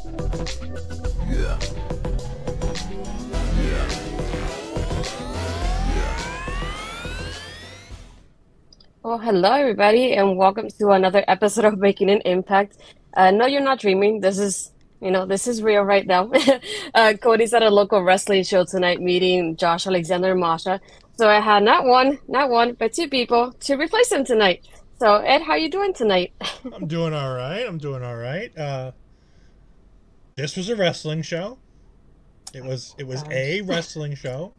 Yeah. Yeah. Well, hello everybody, and welcome to another episode of Making an Impact. No, you're not dreaming. This is real right now. Cody's at a local wrestling show tonight, meeting Josh Alexander and Masha. So I had not one, but two people to replace him tonight. So Ed, how you doing tonight? I'm doing all right. I'm doing all right. This was a wrestling show. It was a wrestling show.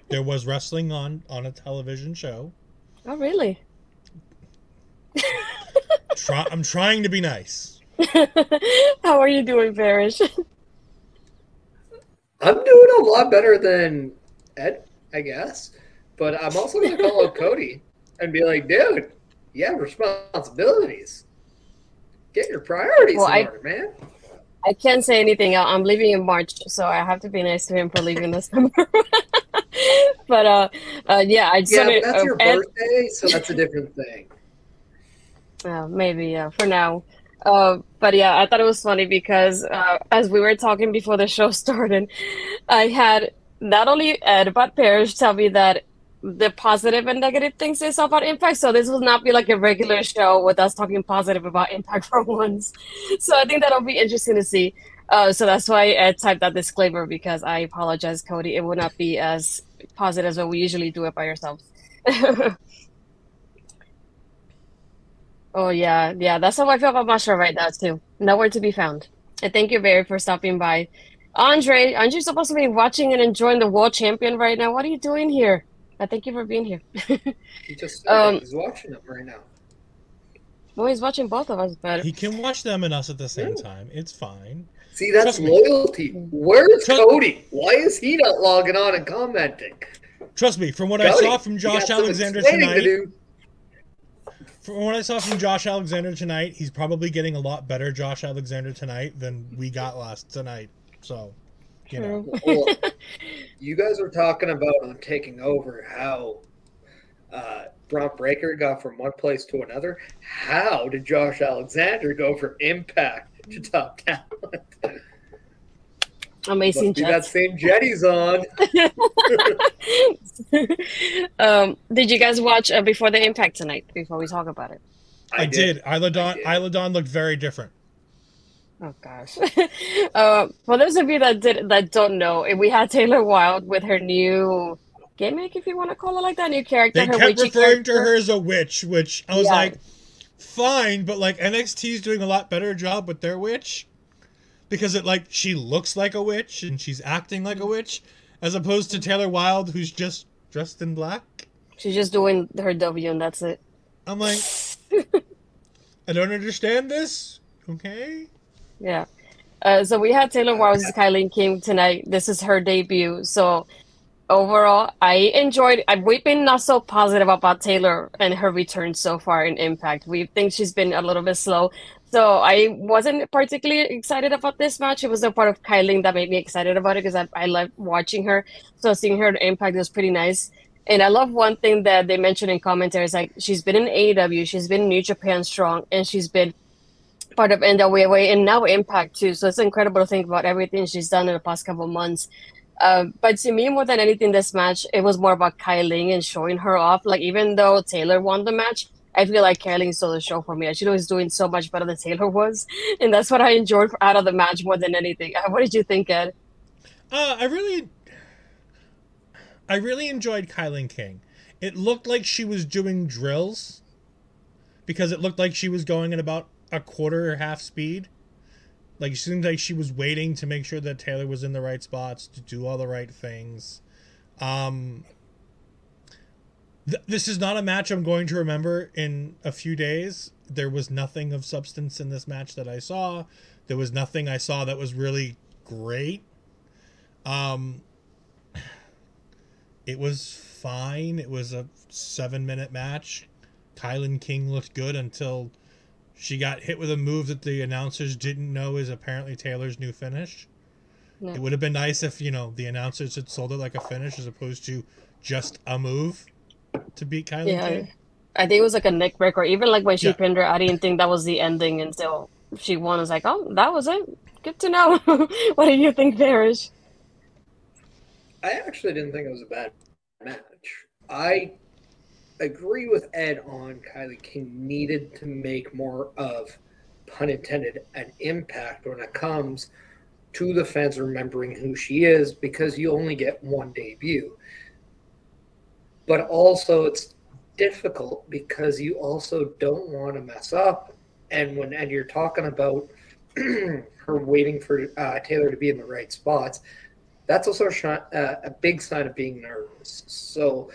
There was wrestling on a television show. Oh, really? I'm trying to be nice. How are you doing, Parrish? I'm doing a lot better than Ed, I guess. But I'm also going to call out Cody and be like, dude, you have responsibilities. Get your priorities in order, man. I can't say anything. I'm leaving in March, so I have to be nice to him for leaving this summer. But yeah, I just but that's your birthday, so that's a different thing. Maybe, for now. But yeah, I thought it was funny because as we were talking before the show started, I had not only Ed but Parrish tell me that the positive and negative things they saw about Impact. So this will not be like a regular show with us talking positive about Impact for once. So I think that'll be interesting to see. So that's why Ed typed that disclaimer, because I apologize, Cody. It will not be as positive as we usually do it by ourselves. Oh yeah, that's how I feel about Masha right now too. Nowhere to be found. And thank you, Barry, for stopping by. Andre, aren't you supposed to be watching and enjoying the world champion right now? What are you doing here? Thank you for being here. He just started. He's watching them right now. Well, he's watching both of us, but He can watch them and us at the same time. It's fine. See, that's loyalty. Where's Cody? Why is he not logging on and commenting? Trust me, from what I saw from Josh Alexander tonight, he's probably getting a lot better Josh Alexander tonight than we got last tonight. So, you know. Well, you guys were talking about on taking over how Bron Breakker got from one place to another. How did Josh Alexander go from Impact to Top Talent? Amazing. That same jet he's on. Did you guys watch Before the Impact tonight? Before we talk about it, I did. Isla Dawn looked very different. Oh gosh. For those of you that don't know, we had Taylor Wilde with her new gimmick, if you want to call it like that, new character. They kept referring to her as a witch, which I was like, fine, but like NXT's doing a lot better job with their witch, because she looks like a witch and she's acting like a witch, as opposed to Taylor Wilde, who's just dressed in black. She's just doing her W and that's it. I'm like, I don't understand this. Okay. Yeah. So we had Taylor Wilde as Kylie King tonight. This is her debut. So overall, I enjoyed. We've been not so positive about Taylor and her return so far in Impact. We think she's been a little bit slow. So I wasn't particularly excited about this match. It was the part of Kylie that made me excited about it, because I love watching her. So seeing her in Impact was pretty nice. And I love one thing that they mentioned in commentaries, like she's been in AEW, she's been in New Japan Strong, and she's been part of NWA and now Impact too. So it's incredible to think about everything she's done in the past couple of months. But to me, more than anything, this match, it was more about Kylie and showing her off. Like, even though Taylor won the match, I feel like Kylie stole the show for me. She was doing so much better than Taylor was. And that's what I enjoyed out of the match more than anything. What did you think, Ed? I really enjoyed Kylie King. It looked like she was doing drills, because it looked like she was going at about a quarter or half speed. Like, it seemed like she was waiting to make sure that Taylor was in the right spots to do all the right things. This is not a match I'm going to remember in a few days. There was nothing of substance in this match that I saw. There was nothing I saw that was really great. It was fine. It was a 7-minute match. Kylie King looked good until she got hit with a move that the announcers didn't know is apparently Taylor's new finish. Yeah. It would have been nice if, the announcers had sold it like a finish as opposed to just a move to beat Kylie King. I think it was like a neck breaker. Even like when she pinned her, I didn't think that was the ending until she won. I was like, oh, that was it. Good to know. What do you think, Parrish? I actually didn't think it was a bad match. I agree with Ed on Kylie King needed to make more of, pun intended, an impact when it comes to the fans remembering who she is, because you only get one debut. But also it's difficult because you also don't want to mess up. And you're talking about her waiting for Taylor to be in the right spots, that's also a big sign of being nervous. So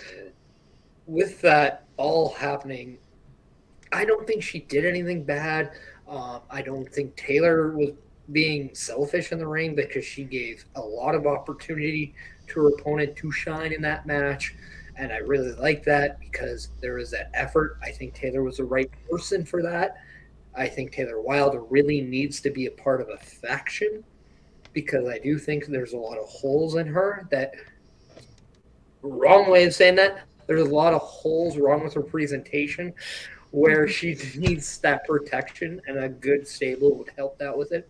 with that all happening, I don't think she did anything bad. I don't think Taylor was being selfish in the ring because she gave a lot of opportunity to her opponent to shine in that match. And I really like that because there was that effort. I think Taylor was the right person for that. I think Taylor Wilde really needs to be a part of a faction because I do think there's a lot of holes in her that, wrong way of saying that, there's a lot of holes wrong with her presentation where she needs that protection, and a good stable would help that with it.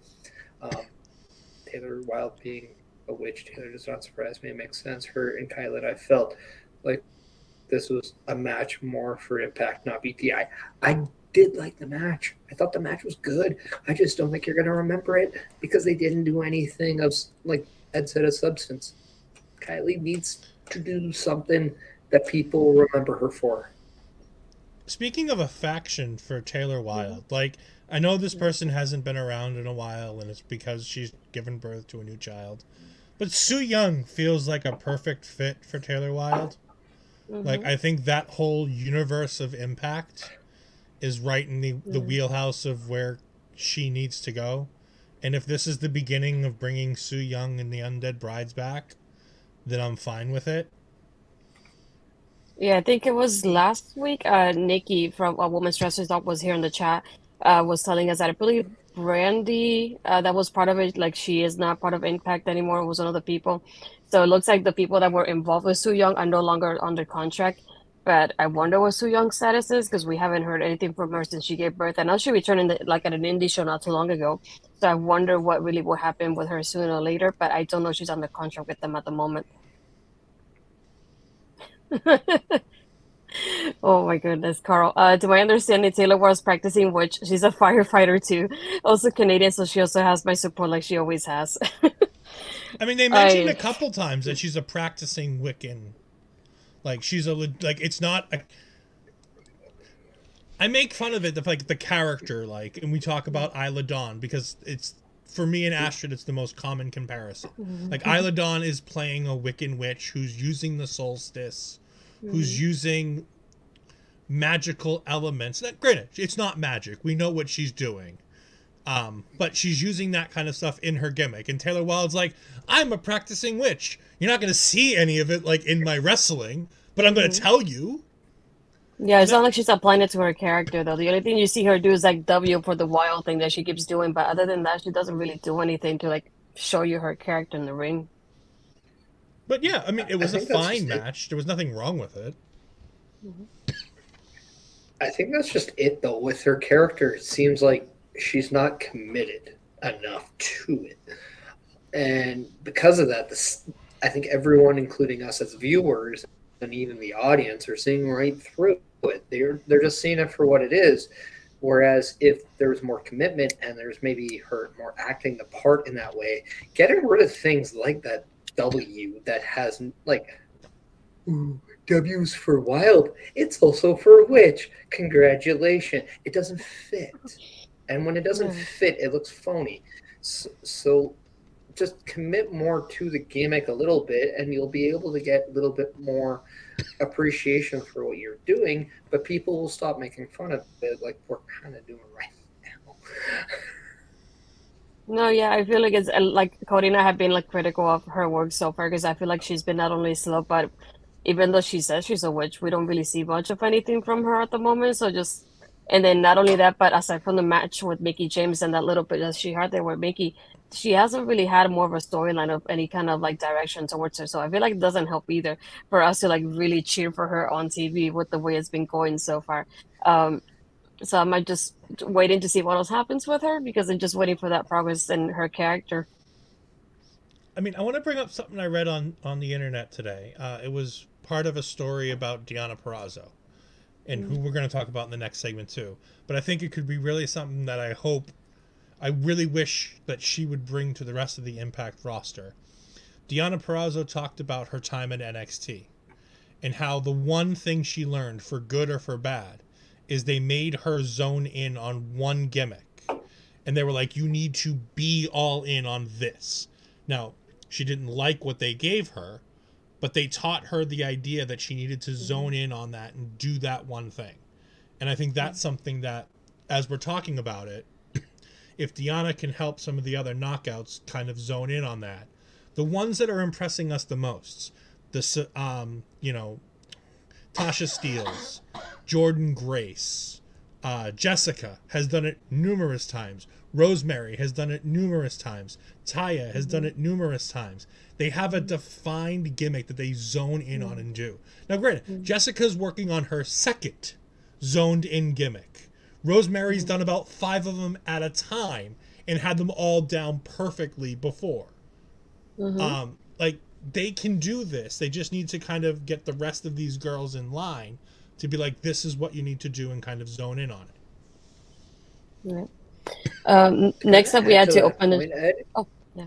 Taylor Wilde being a witch, Taylor does not surprise me. It makes sense. Her and Kylie, I felt like this was a match more for Impact, not BTI. I did like the match. I thought the match was good. I just don't think you're going to remember it because they didn't do anything of, like Ed said, of substance. Kylie needs to do something that people remember her for. Speaking of a faction for Taylor Wilde, like, I know this person hasn't been around in a while, and it's because she's given birth to a new child. But Su Yung feels like a perfect fit for Taylor Wilde. Like, I think that whole universe of Impact is right in the wheelhouse of where she needs to go. And if this is the beginning of bringing Su Yung and the Undead Brides back, then I'm fine with it. Yeah, I think it was last week. Nikki from Women's Dressers Up was here in the chat. Was telling us that I believe Brandy, that was part of it. Like she is not part of Impact anymore. It was one of the people. So it looks like the people that were involved with Su Yung are no longer under contract. But I wonder what Su Young's status is because we haven't heard anything from her since she gave birth. I know she returned like at an indie show not too long ago. So I wonder what really will happen with her sooner or later. But I don't know if she's under contract with them at the moment. Oh my goodness, Carl. To my understanding, Taylor was practicing witch. She's a firefighter too. Also Canadian, so she also has my support like she always has. I mean, they mentioned a couple times that she's a practicing Wiccan. Like, she's like, it's not a... I make fun of it, like, the character, like, and we talk about Isla Dawn because it's, for me and Astrid, it's the most common comparison. Like, Isla Dawn is playing a Wiccan witch who's using the solstice, who's using magical elements. Now, granted, it's not magic. We know what she's doing. But she's using that kind of stuff in her gimmick. And Taylor Wilde's like, I'm a practicing witch. You're not going to see any of it, like, in my wrestling, but I'm going to tell you. Yeah, it's not like she's applying it to her character, though. The only thing you see her do is, like, W for the wild thing that she keeps doing. But other than that, she doesn't really do anything to, like, show you her character in the ring. But, yeah, I mean, it was a fine match. There was nothing wrong with it. I think that's just it, though. With her character, it seems like she's not committed enough to it. And because of that, I think everyone, including us as viewers and even the audience, are seeing right through it. They're just seeing it for what it is. Whereas if there was more commitment and there's maybe her more acting the part in that way, getting rid of things like that W that has, like, ooh, W's for wild, it's also for witch. Congratulations. It doesn't fit. And when it doesn't fit, it looks phony. So just commit more to the gimmick a little bit, and you'll be able to get a little bit more appreciation for what you're doing, but people will stop making fun of it like we're kind of doing right now. No, yeah, I feel like it's like Cody and I have been like critical of her work so far because I feel like she's been not only slow, but even though she says she's a witch, we don't really see much of anything from her at the moment. So just, and then not only that, but aside from the match with Mickie James and that little bit that she had there with Mickie, she hasn't really had more of a storyline of any kind of like direction towards her. So I feel like it doesn't help either for us to like really cheer for her on TV with the way it's been going so far. So I'm just waiting to see what else happens with her because I'm just waiting for that progress in her character. I mean, I want to bring up something I read on the internet today. It was part of a story about Deonna Purrazzo, and who we're going to talk about in the next segment too. But I think it could be really something that I really wish that she would bring to the rest of the Impact roster. Deonna Purrazzo talked about her time in NXT and how the one thing she learned, for good or for bad, is they made her zone in on one gimmick. And they were like, you need to be all in on this. Now, she didn't like what they gave her, but they taught her the idea that she needed to zone in on that and do that one thing. And I think that's something that, as we're talking about it, if Deonna can help some of the other knockouts kind of zone in on that, the ones that are impressing us the most, Tasha Steelz, Jordynne Grace, Jessica has done it numerous times. Rosemary has done it numerous times. Taya has done it numerous times. They have a defined gimmick that they zone in on and do. Now, granted, Jessica's working on her second zoned in gimmick. Rosemary's done about 5 of them at a time and had them all down perfectly before. Like, they can do this. They just need to kind of get the rest of these girls in line to be like, this is what you need to do, and kind of zone in on it. Right. Next up, we had to open it. Oh, yeah.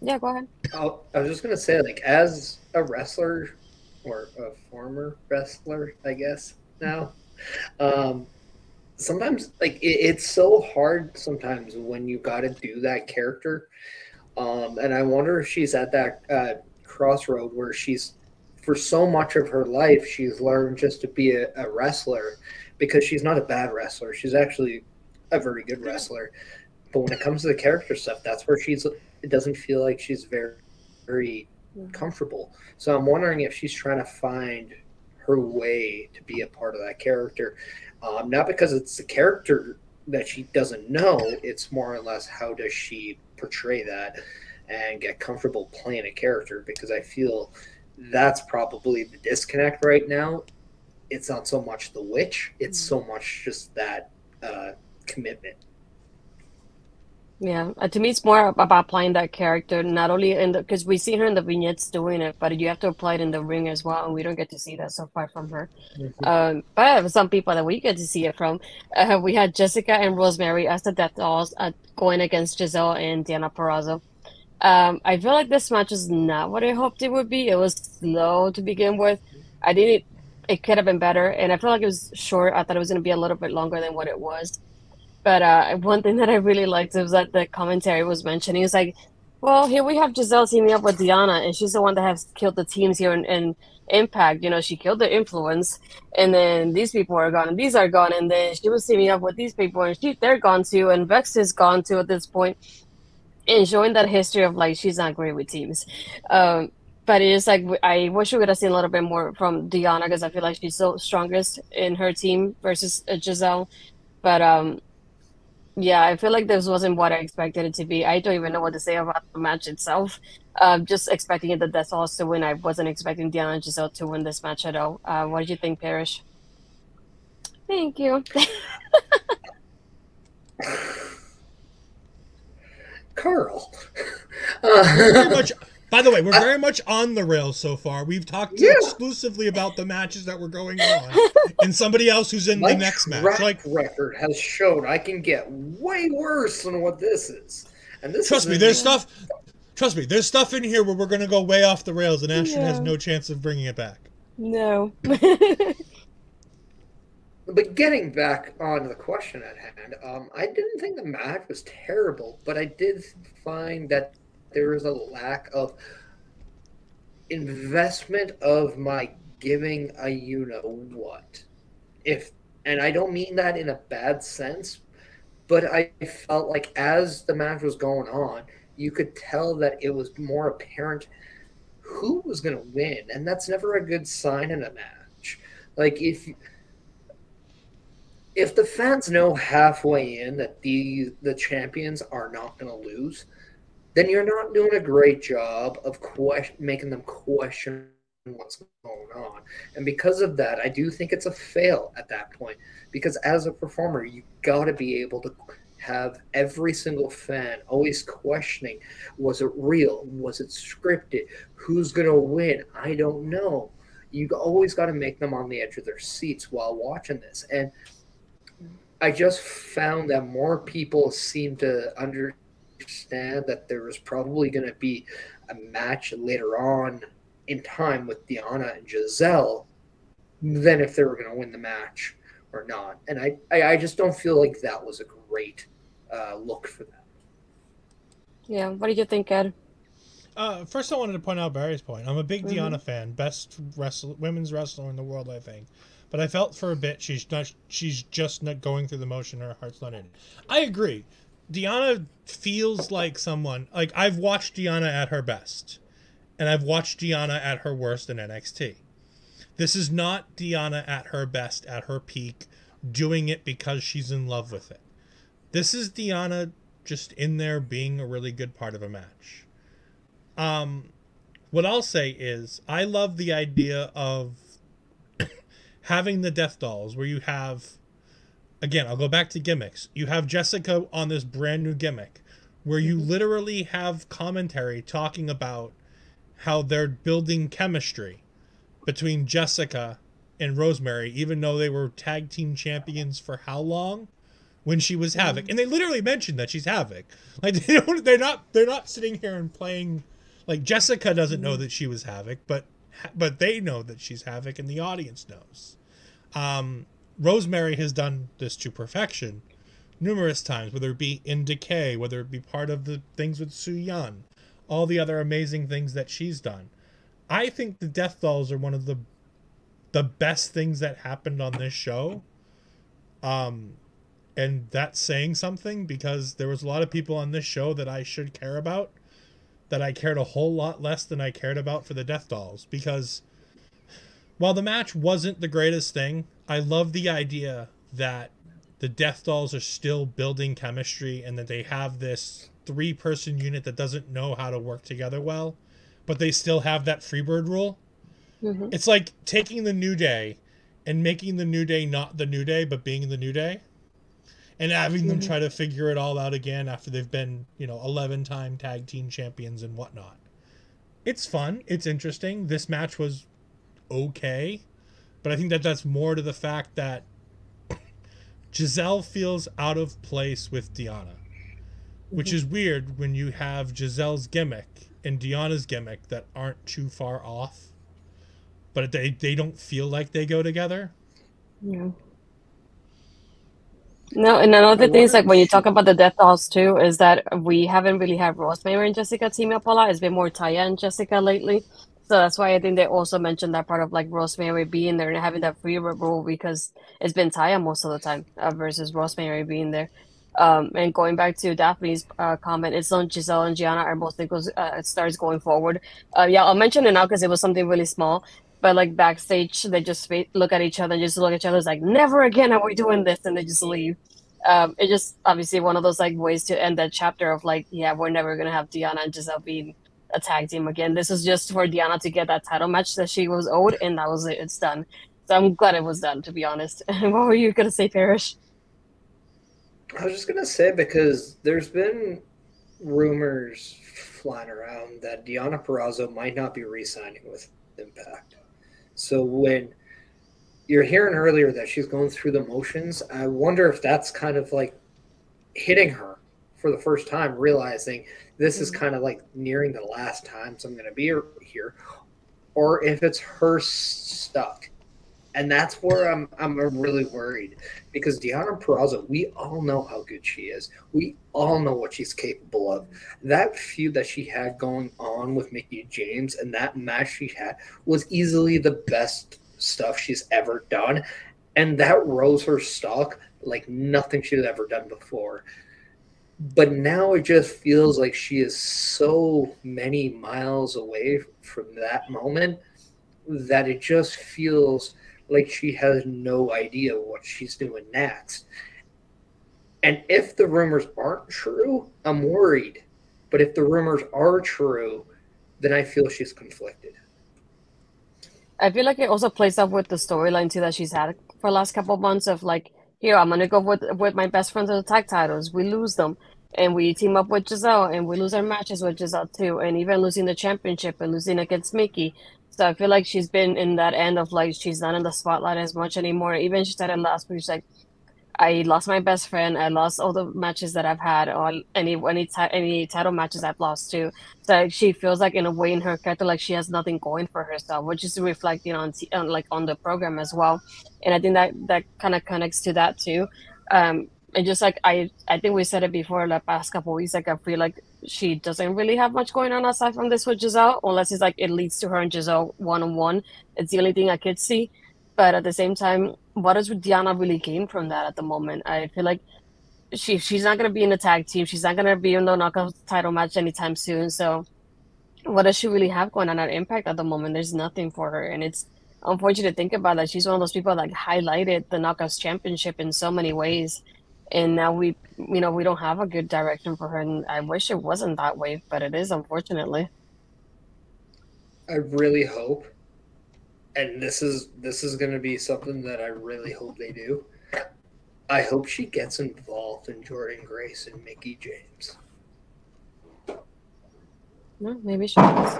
Yeah, go ahead. I was just going to say, like, as a wrestler, or a former wrestler, I guess, now, sometimes, like, it's so hard sometimes when you got to do that character. And I wonder if she's at that crossroad where she's, for so much of her life, she's learned just to be a wrestler, because she's not a bad wrestler. She's actually a very good wrestler. But when it comes to the character stuff, that's where it doesn't feel like she's very, very comfortable. So I'm wondering if she's trying to find her way to be a part of that character. Not because it's the character that she doesn't know, it's more or less how does she portray that and get comfortable playing a character, because I feel that's probably the disconnect right now. It's not so much the witch, it's so much just that commitment. Yeah, to me, it's more about playing that character, not only because we see her in the vignettes doing it, but you have to apply it in the ring as well, and we don't get to see that so far from her. But some people that we get to see it from, we had Jessica and Rosemary as the Death Dollz going against Gisele and Deonna Purrazzo. I feel like this match is not what I hoped it would be. It was slow to begin with. It could have been better, and I feel like it was short. I thought it was going to be a little bit longer than what it was. But one thing that I really liked was that the commentary was mentioning, it's like, well, here we have Gisele teaming up with Deonna, and she's the one that has killed the teams here in Impact. You know, she killed the Influence, and then these people are gone, and these are gone, and then she was teaming up with these people, and they're gone too, and Vex is gone too at this point, and showing that history of, like, she's not great with teams. But it is like, I wish we would have seen a little bit more from Deonna, because I feel like she's so strongest in her team versus Gisele. But yeah, I feel like this wasn't what I expected it to be. I don't even know what to say about the match itself. Just expecting it the Death Dollz to win. I wasn't expecting Deonna and Gisele to win this match at all. What did you think, Parrish? Thank you. Carl. By the way, we're very much on the rails so far. We've talked exclusively about the matches that were going on, and somebody else who's in the next match. Like, record has shown I can get way worse than what this is. And this trust me, there's stuff. Trust me, there's stuff in here where we're going to go way off the rails, and Ashton has no chance of bringing it back. No. But getting back on the question at hand, I didn't think the match was terrible, but I did find that there is a lack of investment of my giving a you-know-what. And I don't mean that in a bad sense, but I felt like as the match was going on, you could tell that it was more apparent who was going to win, and that's never a good sign in a match. Like, if the fans know halfway in that the champions are not going to lose, then you're not doing a great job of making them question what's going on. And because of that, I do think it's a fail at that point. Because as a performer, you got to be able to have every single fan always questioning, was it real? Was it scripted? Who's going to win? I don't know. You always got to make them on the edge of their seats while watching this. And I just found that more people seem to understand that there was probably going to be a match later on in time with Deonna and Gisele than if they were going to win the match or not. And I just don't feel like that was a great look for them. Yeah, what did you think, Ed? First, I wanted to point out Barry's point. I'm a big Deonna fan, best women's wrestler in the world, I think. But I felt for a bit she's just not going through the motion. Her heart's not in it. I agree. Deonna feels like someone, like I've watched Deonna at her best, and I've watched Deonna at her worst in NXT. This is not Deonna at her best, at her peak, doing it because she's in love with it. This is Deonna just in there being a really good part of a match. What I'll say is I love the idea of having the Death Dollz where you have, again, I'll go back to gimmicks. You have Jessica on this brand new gimmick where you literally have commentary talking about how they're building chemistry between Jessica and Rosemary, even though they were tag team champions for how long when she was Havoc. And they literally mentioned that she's Havoc. Like they're not sitting here and playing, like Jessica doesn't know that she was Havoc, but they know that she's Havoc and the audience knows. Rosemary has done this to perfection numerous times, whether it be in Decay, whether it be part of the things with Su Yan, all the other amazing things that she's done. I think the Death Dollz are one of the best things that happened on this show. And that's saying something because there was a lot of people on this show that I should care about that I cared a whole lot less than I cared about for the Death Dollz, because while the match wasn't the greatest thing, I love the idea that the Death Dollz are still building chemistry and that they have this 3-person unit that doesn't know how to work together well, but they still have that Freebird rule. Mm-hmm. It's like taking the New Day and making the New Day not the New Day, but being the New Day, and having them try to figure it all out again after they've been, 11-time tag team champions and whatnot. It's fun. It's interesting. This match was okay, but I think that's more to the fact that Gisele feels out of place with Deonna, which is weird when you have Gisele's gimmick and Deonna's gimmick that aren't too far off, but they don't feel like they go together. Yeah. No, and another thing is, like, when you talk about the Death Dollz too, is that we haven't really had Rosemary and Jessica team up a lot. It's been more Taya and Jessica lately. So that's why I think they also mentioned that part of, like, Rosemary being there and having that free role, because it's been Taya most of the time versus Rosemary being there. And going back to Daphne's comment, it's on Gisele and Gianna are both stars going forward. Yeah, I'll mention it now because it was something really small. But, like, backstage, they just look at each other and just look at each other. It's like, never again are we doing this, and they just leave. It's just obviously one of those, like, ways to end that chapter of, like, yeah, we're never gonna have Deonna and Gisele being a tag team again. This is just for Deonna to get that title match that she was owed, and that was it. It's done. So I'm glad it was done, to be honest. What were you gonna say, Parrish? I was just gonna say, because there's been rumors flying around that Deonna Purrazzo might not be re-signing with Impact. So when you're hearing earlier that she's going through the motions, I wonder if that's kind of like hitting her for the first time, realizing this is kind of like nearing the last time so I'm going to be here, or if it's her stuck. And that's where I'm really worried, because Deonna Purrazzo, we all know how good she is. We all know what she's capable of. That feud that she had going on with Mickie James and that match she had was easily the best stuff she's ever done. And that rose her stock like nothing she's ever done before. But now it just feels like she is so many miles away from that moment that it just feels like she has no idea what she's doing next. And if the rumors aren't true, I'm worried. But if the rumors are true, then I feel she's conflicted. I feel like it also plays up with the storyline too that she's had for the last couple of months of like, here, I'm gonna go with my best friends of the tag titles. We lose them. And we team up with Gisele and we lose our matches with Gisele too. And even losing the championship and losing against Mickie. So I feel like she's been in that end of like she's not in the spotlight as much anymore. Even she said it last week, she's like, I lost my best friend. I lost all the matches that I've had, or any title matches I've lost too. So she feels like in a way in her character, like she has nothing going for herself, which is reflecting on like on the program as well. And I think that kind of connects to that too. And just like I think we said it before the past couple of weeks, like I feel like she doesn't really have much going on aside from this with Gisele, unless it's like it leads to her and Gisele one on one. It's the only thing I could see. But at the same time, what does Deonna really gain from that at the moment? I feel like she's not gonna be in the tag team. She's not gonna be in the knockout title match anytime soon. So what does she really have going on at Impact at the moment? There's nothing for her, and it's unfortunate to think about that. She's one of those people that highlighted the Knockouts Championship in so many ways, and now we don't have a good direction for her. And I wish it wasn't that way, but it is, unfortunately. I really hope, and this is going to be something that I really hope they do. I hope she gets involved in Jordynne Grace and Mickie James. No, maybe she does.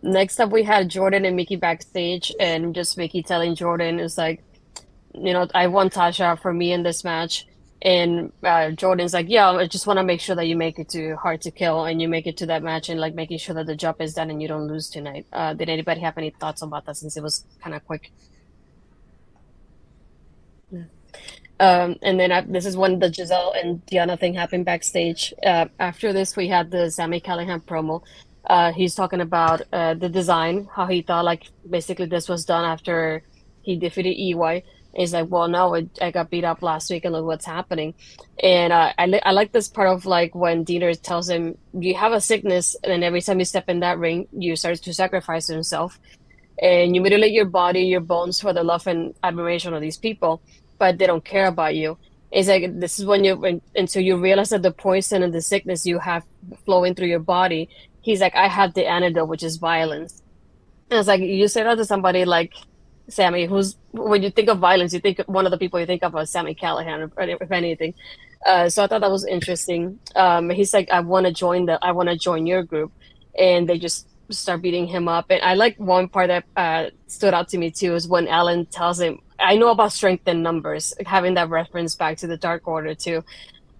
Next up, we had Jordynne and Mickie backstage, and just Mickie telling Jordynne is like, I want Tasha for me in this match. And Jordynne's like, yeah, I just want to make sure that you make it to Hard to Kill and you make it to that match and like making sure that the job is done and you don't lose tonight. Did anybody have any thoughts about that since it was kind of quick? Yeah. And then this is when the Gisele and Deonna thing happened backstage. After this, we had the Sami Callihan promo. He's talking about the design, how he thought like basically this was done after he defeated EY. He's like, well, no, I got beat up last week and look what's happening. And I like this part of like when Diener tells him, you have a sickness, and then every time you step in that ring, you start to sacrifice yourself. And you mutilate your body, your bones for the love and admiration of these people, but they don't care about you. It's like, this is when until you realize that the poison and the sickness you have flowing through your body, he's like, I have the antidote, which is violence. And it's like, you say that to somebody like Sami, when you think of violence, you think one of the people you think of is Sami Callihan, if anything. So I thought that was interesting. He's like, I want to join your group, and they just start beating him up. And I like one part that stood out to me too is when Alan tells him, I know about strength in numbers, having that reference back to the Dark Order too.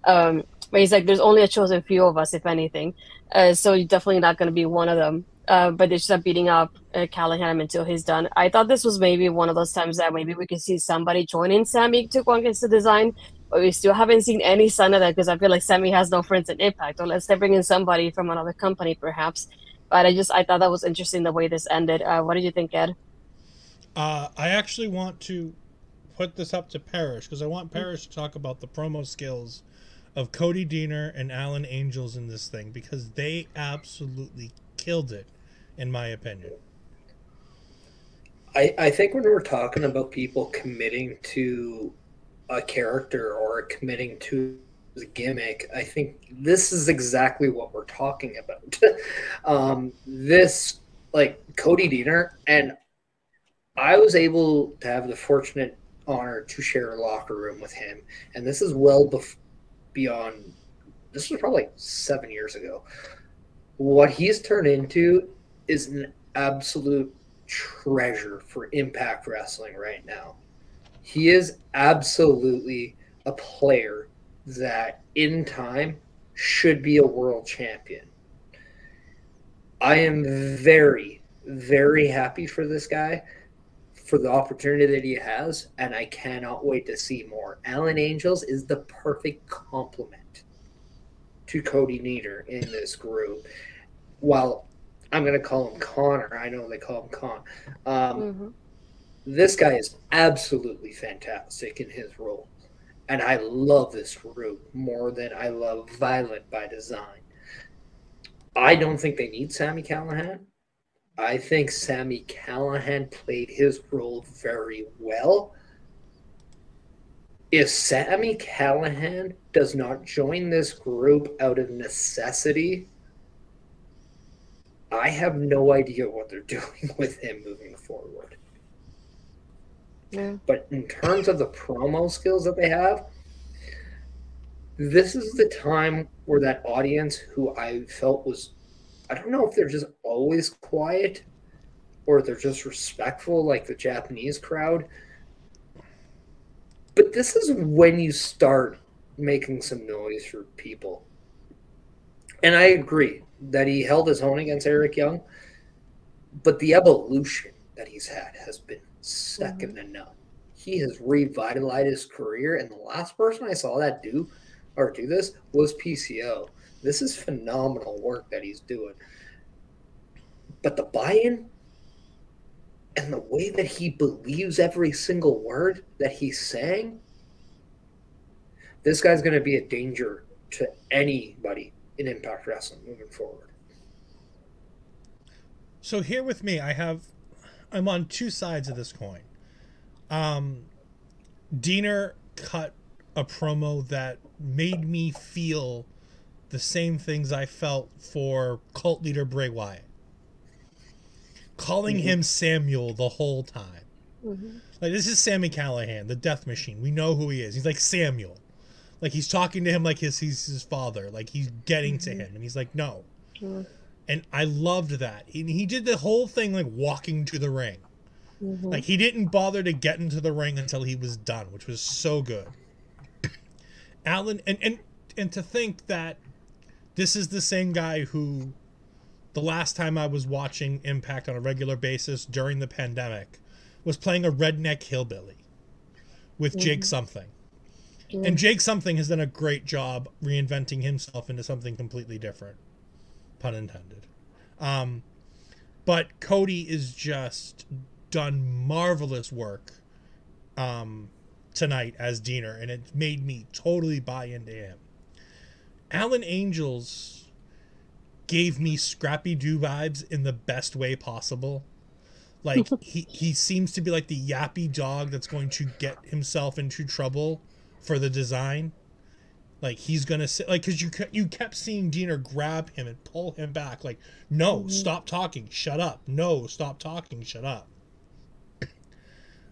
But he's like, there's only a chosen few of us, if anything. So you're definitely not going to be one of them. But they start beating up Callihan until he's done. I thought this was maybe one of those times that maybe we could see somebody joining Sami to go against the design, but we still haven't seen any sign of that because I feel like Sami has no friends in Impact, unless they bring in somebody from another company, perhaps. But I thought that was interesting the way this ended. What did you think, Ed? I actually want to put this up to Parrish because I want Parrish to talk about the promo skills of Cody Deaner and Alan Angels in this thing because they absolutely killed it, in my opinion. I think when we're talking about people committing to a character or committing to the gimmick, I think this is exactly what we're talking about. This, like Cody Deaner, and I was able to have the fortunate honor to share a locker room with him, and this is well beyond. This was probably 7 years ago. What he's turned into is an absolute treasure for Impact Wrestling right now. He is absolutely a player that in time should be a world champion. I am very, very happy for this guy, for the opportunity that he has, and I cannot wait to see more. Alan Angels is the perfect complement to Cody Deaner in this group. While I'm going to call him Connor, I know they call him Con. This guy is absolutely fantastic in his role. And I love this group more than I love Violent by Design. I don't think they need Sami Callihan. I think Sami Callihan played his role very well. If Sami Callihan does not join this group out of necessity, I have no idea what they're doing with him moving forward. Yeah. But in terms of the promo skills that they have, this is the time where that audience who I felt was, I don't know if they're just always quiet or they're just respectful like the Japanese crowd. But this is when you start making some noise for people. And I agree that he held his own against Eric Young, but the evolution that he's had has been second to none. He has revitalized his career, and the last person I saw that do this was PCO. This is phenomenal work that he's doing. But the buy-in and the way that he believes every single word that he's saying, this guy's going to be a danger to anybody in Impact Wrestling moving forward. So here with me, I'm on two sides of this coin. Diener cut a promo that made me feel the same things I felt for cult leader Bray Wyatt. Calling him Samuel the whole time. Like, this is Sami Callihan, the Death Machine. We know who he is. He's like Samuel. Like, he's talking to him like he's his father. Like, he's getting to him. And he's like, no. And I loved that. He did the whole thing like walking to the ring. Like, he didn't bother to get into the ring until he was done, which was so good. Alan, and to think that this is the same guy who, the last time I was watching Impact on a regular basis during the pandemic, was playing a redneck hillbilly with Jake Something. And Jake Something has done a great job reinventing himself into something completely different. Pun intended. But Cody is just done marvelous work tonight as Diener, and it made me totally buy into him. Alan Angels gave me Scrappy Doo vibes in the best way possible. Like, he seems to be like the yappy dog that's going to get himself into trouble for the design. Like, he's gonna sit, like, because you kept seeing Diener grab him and pull him back, like, no, stop talking, shut up, no, stop talking, shut up.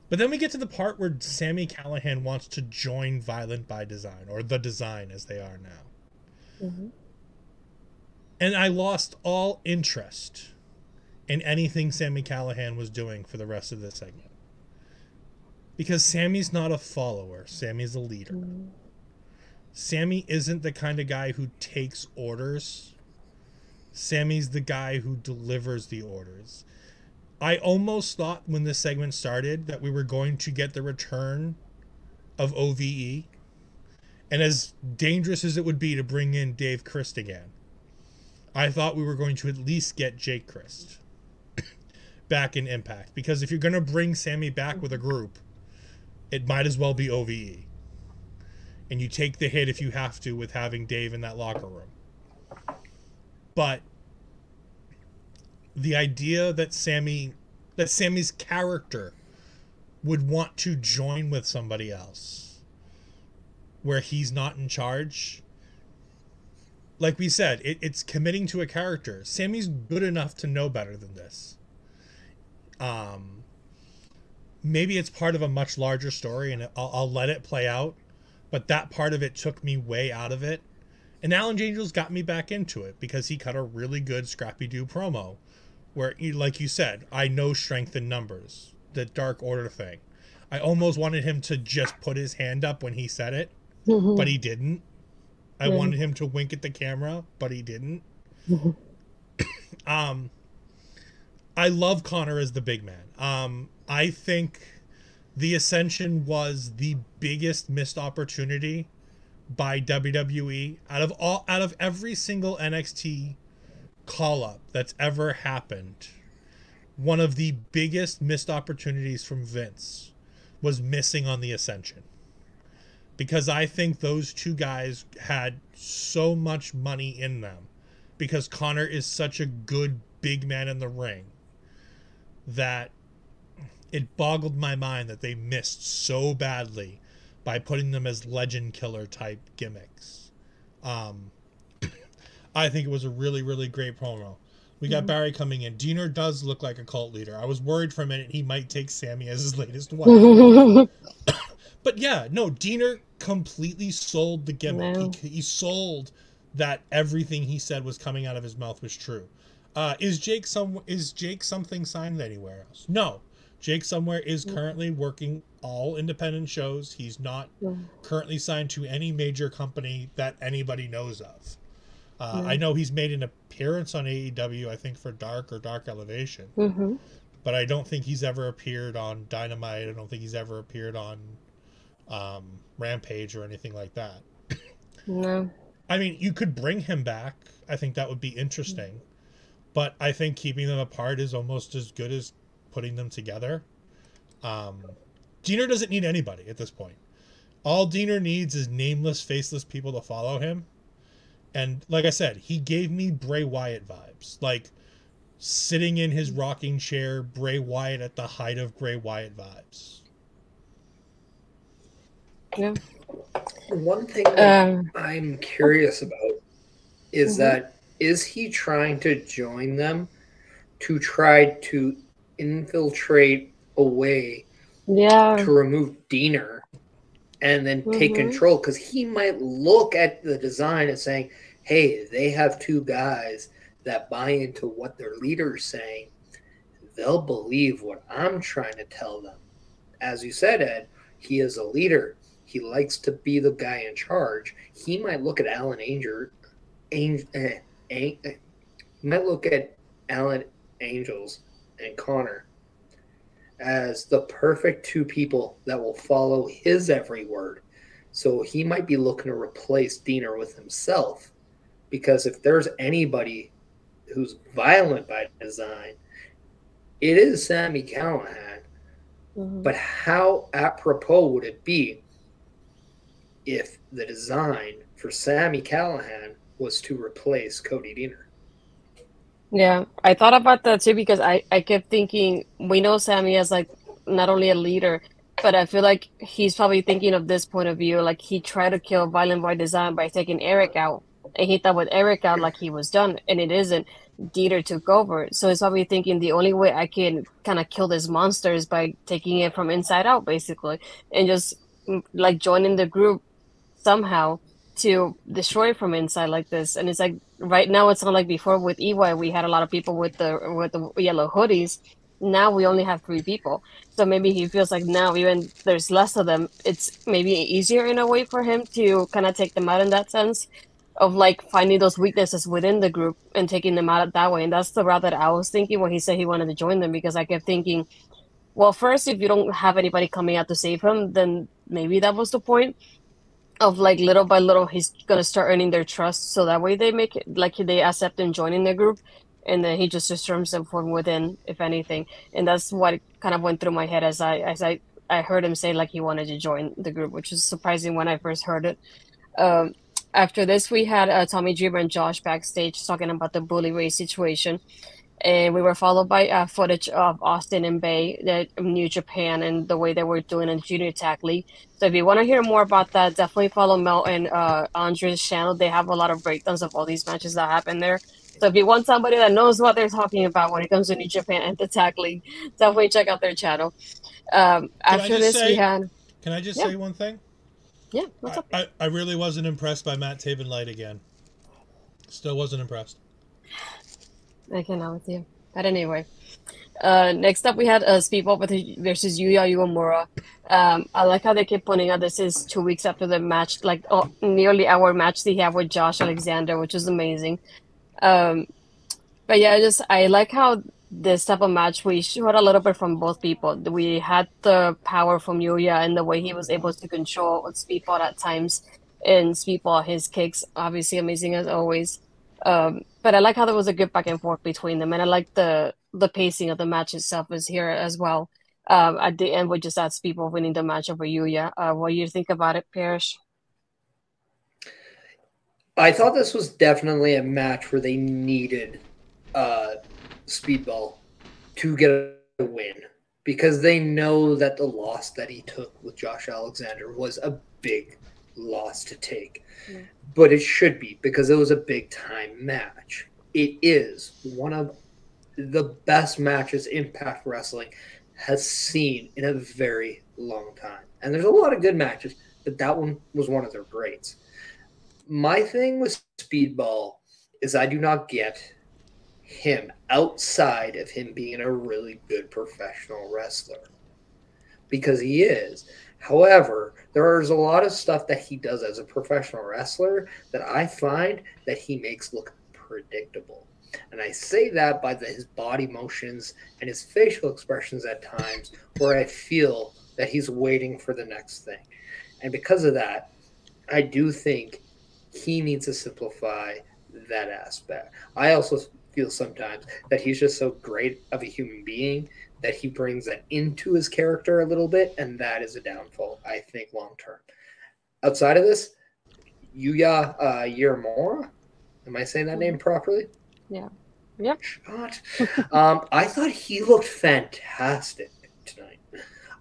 But then we get to the part where Sami Callihan wants to join Violent by Design, or The Design as they are now. And I lost all interest in anything Sami Callihan was doing for the rest of this segment. Because Sami's not a follower, Sami's a leader. Sami isn't the kind of guy who takes orders. Sami's the guy who delivers the orders. I almost thought when this segment started that we were going to get the return of OVE. And as dangerous as it would be to bring in Dave Christ again, I thought we were going to at least get Jake Christ back in Impact. Because if you're going to bring Sami back with a group, it might as well be OVE. And you take the hit if you have to with having Dave in that locker room. But the idea that Sami's character would want to join with somebody else where he's not in charge, like we said, it's committing to a character. Sami's good enough to know better than this. Maybe it's part of a much larger story, and I'll let it play out. But that part of it took me way out of it. And Alan Angels got me back into it because he cut a really good Scrappy Doo promo where, like you said, I know strength in numbers, the Dark Order thing. I almost wanted him to just put his hand up when he said it, but he didn't. I wanted him to wink at the camera, but he didn't. I love Connor as the big man. I think the Ascension was the biggest missed opportunity by WWE out of every single NXT call-up that's ever happened. One of the biggest missed opportunities from Vince was missing on the Ascension. Because I think those two guys had so much money in them. Because Connor is such a good big man in the ring that it boggled my mind that they missed so badly by putting them as legend killer type gimmicks. I think it was a really, really great promo. We got Barry coming in. Deaner does look like a cult leader. I was worried for a minute he might take Sammy as his latest wife. But yeah, no, Deaner completely sold the gimmick. No. He sold that everything he said was coming out of his mouth was true. Is Jake something signed anywhere else? No. Jake Somewhere is currently working all independent shows. He's not currently signed to any major company that anybody knows of. I know he's made an appearance on AEW, I think for Dark or Dark Elevation. But I don't think he's ever appeared on Dynamite. I don't think he's ever appeared on Rampage or anything like that. No. I mean, you could bring him back. I think that would be interesting. But I think keeping them apart is almost as good as putting them together. Deaner doesn't need anybody at this point. All Deaner needs is nameless, faceless people to follow him. And like I said, he gave me Bray Wyatt vibes. Like sitting in his rocking chair, Bray Wyatt at the height of Bray Wyatt vibes. Yeah. One thing that I'm curious about is that is he trying to join them to try to infiltrate a way to remove Deaner and then take control? Because he might look at the design and saying, hey, they have two guys that buy into what their leader's saying. They'll believe what I'm trying to tell them. As you said, Ed, he is a leader. He likes to be the guy in charge. He might look at Alan Angels and Connor as the perfect two people that will follow his every word. So he might be looking to replace Deaner with himself, because if there's anybody who's violent by design, it is Sami Callihan. But how apropos would it be if the design for Sami Callihan was to replace Cody Deaner? Yeah, I thought about that too, because I kept thinking, we know Sammy as like not only a leader, but I feel like he's probably thinking of this point of view. Like he tried to kill Violent by Design by taking Eric out, and he thought with Eric out, like he was done, and it isn't. Dieter took over. So he's probably thinking the only way I can kind of kill this monster is by taking it from inside out, basically, and just like joining the group somehow to destroy it from inside like this. And it's like right now it's not like before with EY we had a lot of people with the yellow hoodies. Now we only have 3 people. So maybe he feels like now even there's less of them, it's maybe easier in a way for him to kind of take them out in that sense of like finding those weaknesses within the group and taking them out that way. And that's the route that I was thinking when he said he wanted to join them, because I kept thinking, well, first, if you don't have anybody coming out to save him, then maybe that was the point of like little by little he's gonna start earning their trust, so that way they make it like they accept him joining the group, and then he just storms them from within, if anything. And that's what kind of went through my head as I heard him say like he wanted to join the group, which is surprising when I first heard it. After this, we had Tommy Dreamer and Josh backstage talking about the Bully Ray situation. And we were followed by footage of Austin and Bay, the New Japan, and the way they were doing in Junior Tag League. So if you want to hear more about that, definitely follow Mel and Andre's channel. They have a lot of breakdowns of all these matches that happen there. So if you want somebody that knows what they're talking about when it comes to New Japan and the Tag League, definitely check out their channel. After this, we had... Can I just say one thing? Yeah, what's up? I really wasn't impressed by Matt Taven Light again. Still wasn't impressed. I cannot with you. But anyway, next up we had Speedball versus Yuya Uemura. I like how they keep pointing out this is 2 weeks after the match, like nearly our match they have with Josh Alexander, which is amazing. But yeah, I like how this type of match we showed a little bit from both people. We had the power from Yuya and the way he was able to control Speedball at times, and Speedball his kicks obviously amazing as always. But I like how there was a good back and forth between them, and I like the pacing of the match itself is here as well. At the end, we just had Speedball winning the match over Yuya. What do you think about it, Parrish? I thought this was definitely a match where they needed Speedball to get a win, because they know that the loss that he took with Josh Alexander was a big loss to take. Yeah. But it should be, because it was a big time match. it is one of the best matches Impact Wrestling has seen in a very long time. And there's a lot of good matches, but that one was one of their greats. My thing with Speedball is I do not get him outside of him being a really good professional wrestler, because he is. However, there is a lot of stuff that he does as a professional wrestler that I find that he makes look predictable. And I say that by his body motions and his facial expressions at times, where I feel that he's waiting for the next thing. And because of that, I do think he needs to simplify that aspect. I also feel sometimes that he's just so great of a human being that he brings that into his character a little bit, and that is a downfall, I think, long term. Outside of this, Yuya Uemura, am I saying that name properly? Yeah. Yep. I thought he looked fantastic tonight.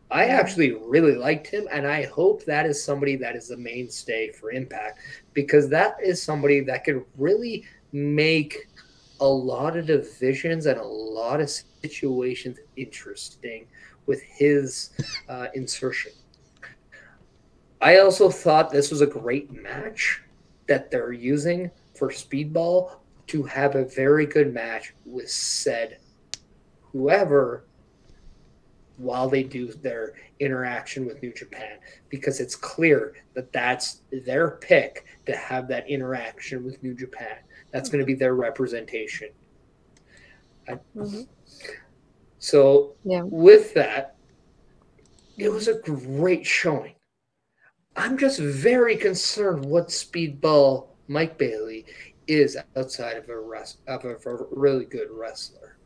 I actually really liked him, and I hope that is somebody that is the mainstay for Impact, because that is somebody that could really make a lot of divisions and a lot of situations interesting with his insertion. I also thought this was a great match that they're using for Speedball to have a very good match with said whoever while they do their interaction with New Japan, because it's clear that that's their pick to have that interaction with New Japan. That's going to be their representation. So with that, it was a great showing. I'm just very concerned what Speedball Mike Bailey is outside of a really good wrestler,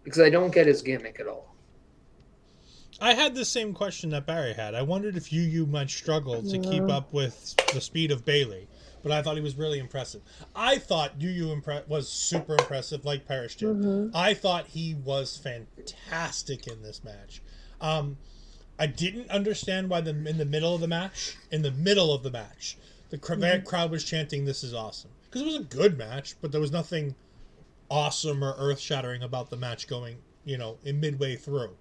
because I don't get his gimmick at all. I had the same question that Barry had. I wondered if Yu might struggle to keep up with the speed of Bailey, but I thought he was really impressive. I thought Yu was super impressive, like Parrish did. I thought he was fantastic in this match. I didn't understand why in the middle of the match, the crowd was chanting, "This is awesome." Because it was a good match, but there was nothing awesome or earth-shattering about the match going, in midway through.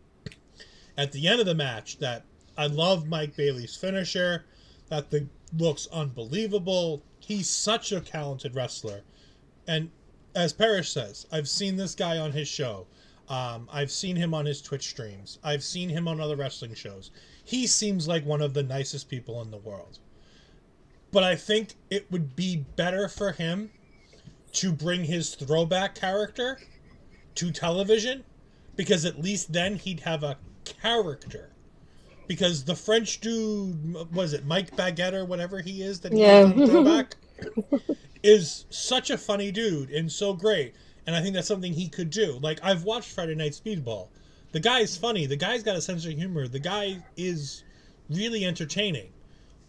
At the end of the match, that I love Mike Bailey's finisher, that looks unbelievable. He's such a talented wrestler. And as Parrish says, I've seen this guy on his show. I've seen him on his Twitch streams. I've seen him on other wrestling shows. He seems like one of the nicest people in the world. But I think it would be better for him to bring his throwback character to television, because at least then he'd have a character. Because the French dude, was it Mike Baguette or whatever he is that he is on throwback, is such a funny dude and so great. And I think that's something he could do. Like, I've watched Friday Night Speedball. The guy's funny. The guy's got a sense of humor. The guy is really entertaining.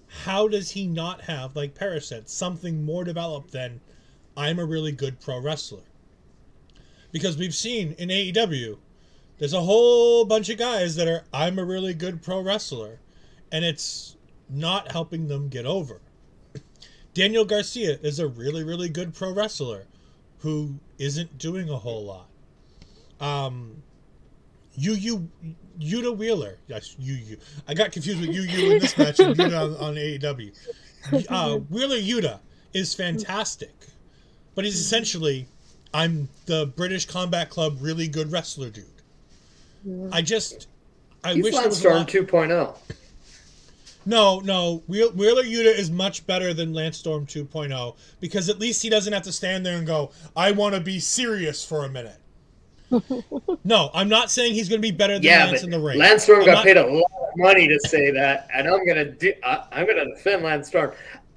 How does he not have, like Parrish said, something more developed than I'm a really good pro wrestler? Because we've seen in AEW, there's a whole bunch of guys that are, I'm a really good pro wrestler, and it's not helping them get over. Daniel Garcia is a really, really good pro wrestler who isn't doing a whole lot. Yuta Wheeler. Yes, I got confused with Yu in this match and Yuta on AEW. Wheeler Yuta is fantastic, but he's essentially, I'm the British Combat Club really good wrestler dude. He's wish Lance Storm 2.0. No. Wheeler Yuta is much better than Lance Storm 2.0, because at least he doesn't have to stand there and go, I want to be serious for a minute. No, I'm not saying he's going to be better than Lance in the ring. Lance Storm got paid a lot of money to say that, and I'm going to defend Lance Storm.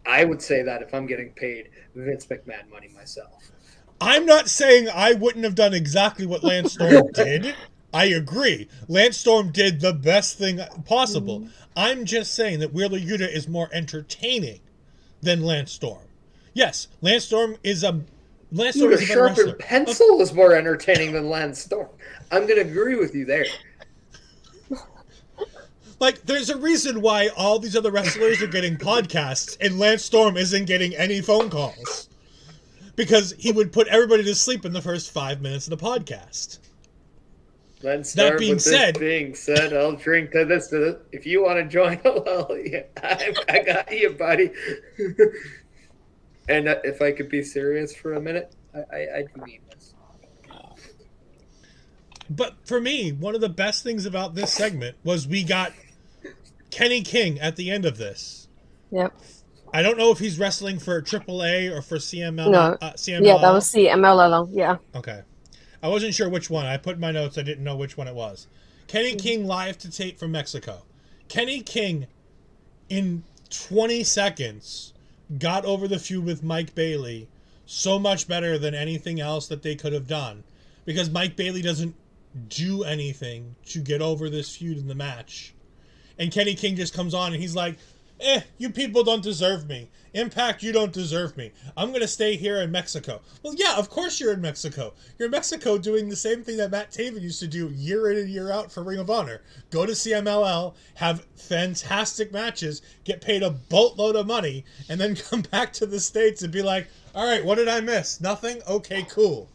I would say that if I'm getting paid Vince McMahon money myself. I'm not saying I wouldn't have done exactly what Lance Storm did. I agree. Lance Storm did the best thing possible. I'm just saying that Wheeler Yuta is more entertaining than Lance Storm. Yes, Lance Storm is a sharpened pencil is more entertaining than Lance Storm. I'm going to agree with you there. Like, there's a reason why all these other wrestlers are getting podcasts and Lance Storm isn't getting any phone calls. because he would put everybody to sleep in the first 5 minutes of the podcast. Let's That start being with said- this being said, I'll drink to this. If you want to join, well, yeah, I got you, buddy. And if I could be serious for a minute, I do mean this. But for me, one of the best things about this segment was we got Kenny King at the end of this. Yep. I don't know if he's wrestling for AAA or for CML. No. CMLL. Yeah, that was CMLL. Yeah. Okay. I wasn't sure which one. I put in my notes. I didn't know which one it was. Kenny King live to tape from Mexico. Kenny King, in 20 seconds, got over the feud with Mike Bailey so much better than anything else that they could have done. Because Mike Bailey doesn't do anything to get over this feud in the match. And Kenny King just comes on and he's like, you people don't deserve me. Impact, you don't deserve me. I'm going to stay here in Mexico. Well, yeah, of course you're in Mexico. You're in Mexico doing the same thing that Matt Taven used to do year in and year out for Ring of Honor. Go to CMLL, have fantastic matches, get paid a boatload of money, and then come back to the States and be like, all right, what did I miss? Nothing? Okay, cool.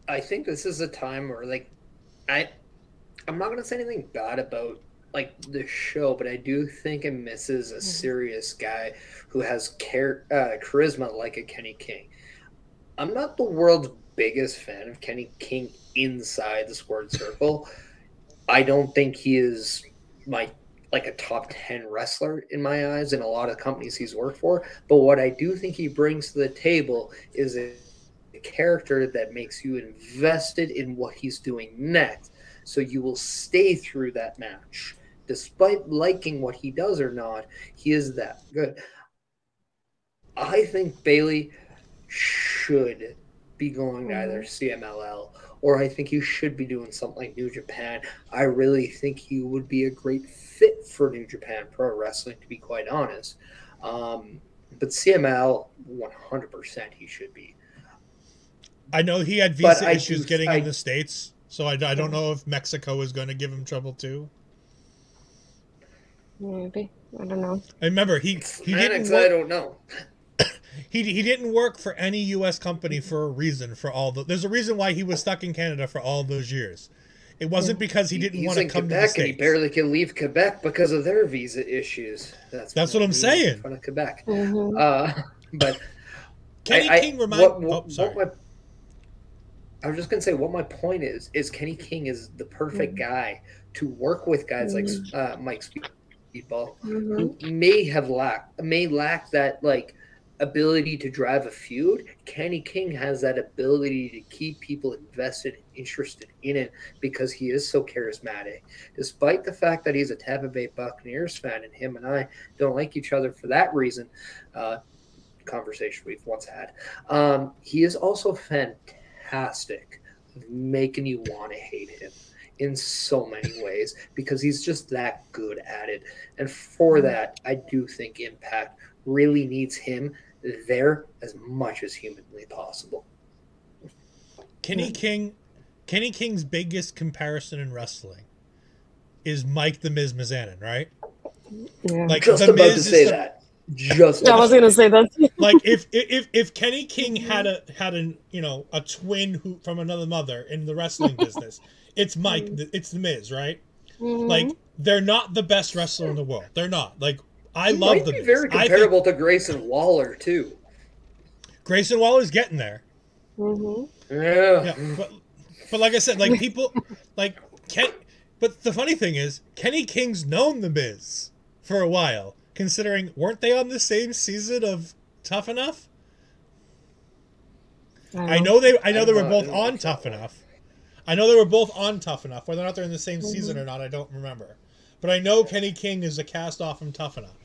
I think this is a time where, like, I'm not going to say anything bad about, like, the show, but I do think it misses a serious guy who has charisma like a Kenny King. I'm not the world's biggest fan of Kenny King inside the squared circle. I don't think he is like a top 10 wrestler in my eyes in a lot of companies he's worked for. But what I do think he brings to the table is a character that makes you invested in what he's doing next. So you will stay through that match. Despite liking what he does or not, he is that good. I think Bailey should be going to either CMLL or I think he should be doing something like New Japan. I really think he would be a great fit for New Japan Pro Wrestling, to be quite honest. But CML, 100% he should be. I know he had visa issues getting in the States, so I don't know if Mexico is going to give him trouble too. Maybe. I don't know. I remember he didn't work, I don't know. he didn't work for any U.S. company for a reason. There's a reason why he was stuck in Canada for all those years. It wasn't because he didn't want to come to the States. And he barely can leave Quebec because of their visa issues. That's what I'm saying. In front of Quebec. Mm-hmm. But Kenny King I was just going to say what my point is Kenny King is the perfect guy to work with guys like Mike Speedball, who may lack that like ability to drive a feud. Kenny King has that ability to keep people invested and interested in it because he is so charismatic. Despite the fact that he's a Tampa Bay Buccaneers fan and him and I don't like each other for that reason, conversation we've once had, he is also fantastic at making you want to hate him in so many ways because he's just that good at it. And for that, I do think Impact really needs him there as much as humanly possible. Kenny King's biggest comparison in wrestling is Mike the Miz Mizanin, right? Yeah. Like Just the about Miz to say that. I was gonna say that. Like if Kenny King had a twin from another mother in the wrestling business, it's Mike. It's the Miz, right? Mm-hmm. Like they're not the best wrestler in the world. They're not. Like I he love might the be Miz. very comparable to Grayson Waller too. Grayson Waller's getting there. Mm-hmm. Yeah. But like I said, like people like but the funny thing is Kenny King's known the Miz for a while. Considering, weren't they on the same season of Tough Enough? I know they were both on Tough Enough. I know they were both on Tough Enough. Whether or not they're in the same season or not, I don't remember. But I know Kenny King is a cast off from Tough Enough.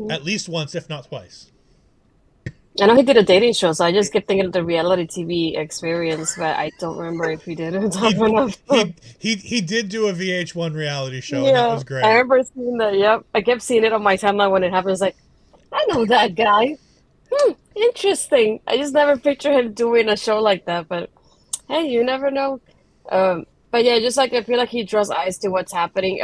At least once, if not twice. I know he did a dating show, so I just kept thinking of the reality TV experience, but I don't remember if he did it. He did do a VH1 reality show, and that was great. I remember seeing that, yep. I kept seeing it on my timeline when it happened. I was like, I know that guy. Interesting. I just never pictured him doing a show like that, but hey, you never know. But yeah, just like I feel like he draws eyes to what's happening.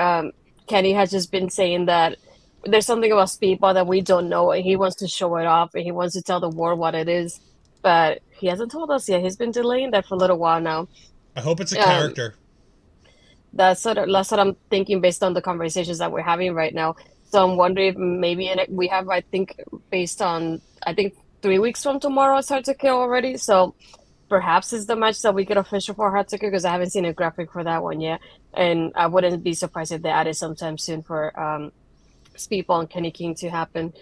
Kenny has just been saying that there's something about Speedball that we don't know, and he wants to show it off, and he wants to tell the world what it is, but he hasn't told us yet. He's been delaying that for a little while now. I hope it's a Um, character. that's what I'm thinking based on the conversations that we're having right now. So I'm wondering if maybe we have, I think, based on, I think 3 weeks from tomorrow it's Hard to Kill already. So perhaps it's the match that we get official for Hard to Kill, because I haven't seen a graphic for that one yet. And I wouldn't be surprised if they added sometime soon for Speedball and Kenny King to happen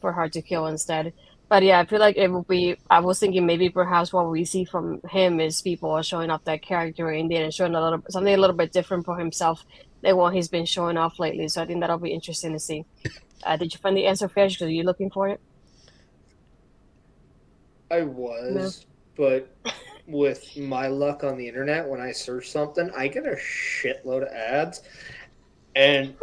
for Hard to Kill instead. But yeah, I feel like it will be. I was thinking maybe perhaps what we see from him is people showing off that character in there and showing something a little bit different for himself than what he's been showing off lately. So I think that'll be interesting to see. Did you find the answer, Fish? Are you looking for it? I was, but with my luck on the internet, when I search something, I get a shitload of ads. And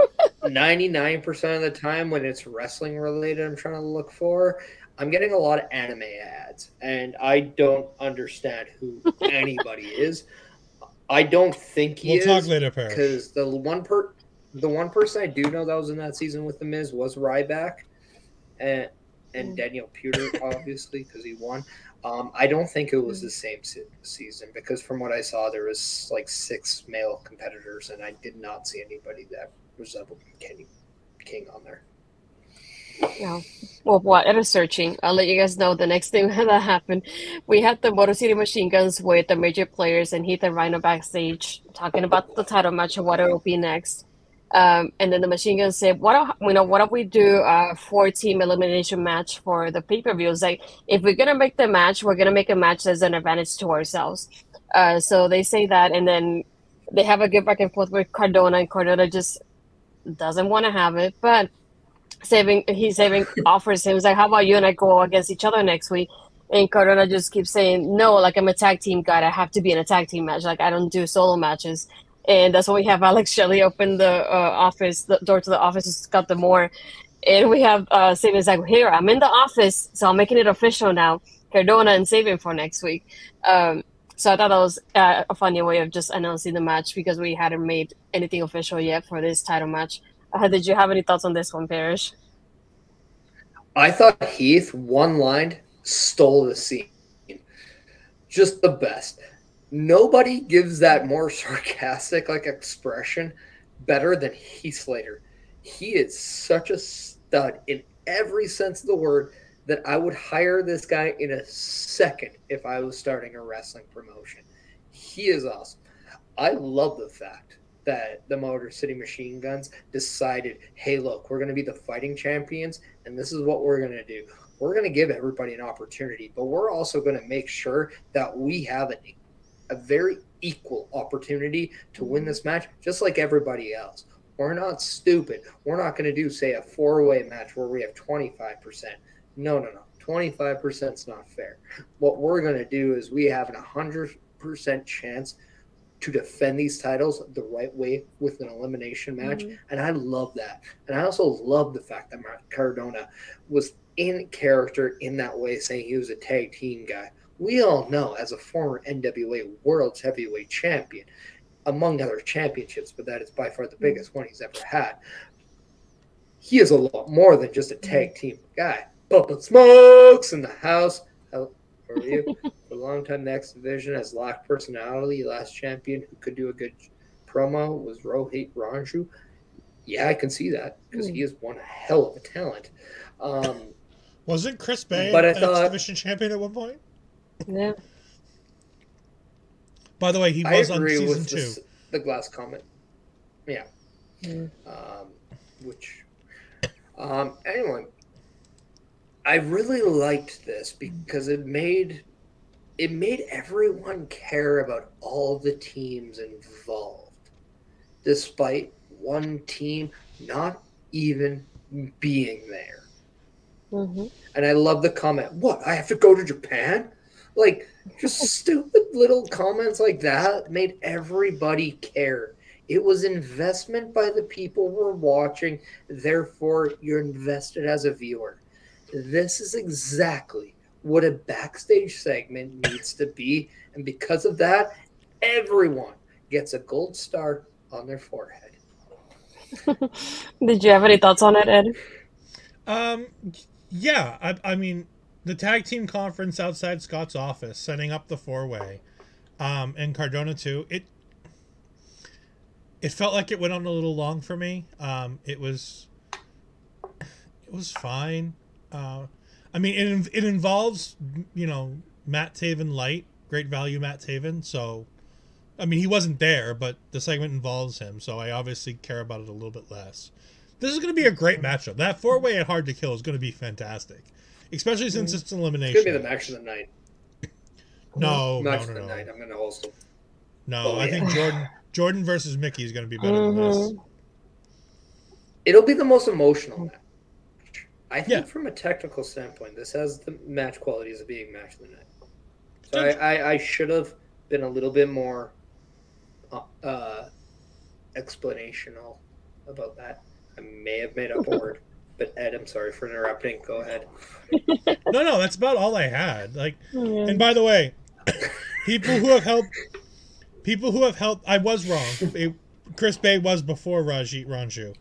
99% of the time when it's wrestling related I'm trying to look for, I'm getting a lot of anime ads. And I don't understand who anybody is. I don't think he is. We'll talk later, Parrish. Because the one person I do know that was in that season with The Miz was Ryback. And Daniel Pewter, obviously, because he won. I don't think it was the same season, because from what I saw, there was like 6 male competitors, and I did not see anybody that resembled Kenny King on there. Yeah. Well, what it is searching. I'll let you guys know the next thing that happened. We had the Motor City Machine Guns with the major players and Heath and Rhino backstage talking about the title match and what it will be next. And then the Machine Guns said, "What if we do a 4-team elimination match for the pay-per-view? It's like, if we're gonna make the match, we're gonna make a match that's an advantage to ourselves." So they say that, and then they have a good back and forth with Cardona, and Cardona just doesn't want to have it, but saving offers him. He's like, "How about you and I go against each other next week?" And Cardona just keeps saying, "No, like, I'm a tag team guy. I have to be in a tag team match. Like, I don't do solo matches." And that's when we have Alex Shelley open the door to the office to Scott D'Amore. And we have Sabian's like, "Here, I'm in the office, so I'm making it official now. Cardona and Sabian for next week." So I thought that was a funny way of just announcing the match, because we hadn't made anything official yet for this title match. Did you have any thoughts on this one, Parrish? I thought Heath, one line, stole the scene. Just the best. Nobody gives that more sarcastic expression better than Heath Slater. He is such a stud in every sense of the word that I would hire this guy in a second if I was starting a wrestling promotion. He is awesome. I love the fact that the Motor City Machine Guns decided, hey, look, we're going to be the fighting champions, and this is what we're going to do. We're going to give everybody an opportunity, but we're also going to make sure that we have a very equal opportunity to win this match, just like everybody else. We're not stupid. We're not going to do, say, a 4-way match where we have 25%. No. 25% is not fair. What we're going to do is we have an 100% chance to defend these titles the right way with an elimination match. Mm-hmm. And I love that. And I also love the fact that Cardona was in character in that way, saying he was a tag team guy. We all know, as a former NWA World Heavyweight Champion, among other championships, but that is by far the biggest one he's ever had, he is a lot more than just a tag team guy. Bubba Smokes in the house. How are you? For a long time, the X Division has lacked personality. Last champion who could do a good promo was Rohit Ranju. Yeah, I can see that, because he is one hell of a talent. Wasn't Chris Bay an X Division champion at one point? Yeah. By the way, he was on season 2. The glass comment. Yeah. Anyway, I really liked this because it made everyone care about all the teams involved, despite one team not even being there. Mm-hmm. And I love the comment, "What, I have to go to Japan?" Like, just stupid little comments like that made everybody care. It was investment by the people who were watching. Therefore, you're invested as a viewer. This is exactly what a backstage segment needs to be. And because of that, everyone gets a gold star on their forehead. Did you have any thoughts on it, Ed? Yeah, I mean, the tag team conference outside Scott's office, setting up the 4-way, and Cardona too. It felt like it went on a little long for me. It was fine. I mean, it involves, Matt Taven light, great value Matt Taven. So, I mean, he wasn't there, but the segment involves him, so I obviously care about it a little bit less. This is going to be a great matchup. That 4-way at Hard to Kill is going to be fantastic, especially since it's an elimination. It's going to be the match of the night. No. Match of the night. I'm going to host them. No, I think Jordynne versus Mickie is going to be better than this. It'll be the most emotional match. I think from a technical standpoint, this has the match qualities of being match of the night. So I should have been a little bit more explanational about that. I may have made up a word, but Ed, I'm sorry for interrupting. Go ahead. No, that's about all I had. And by the way, people who have helped, I was wrong. Chris Bay was before Rajit Ranju.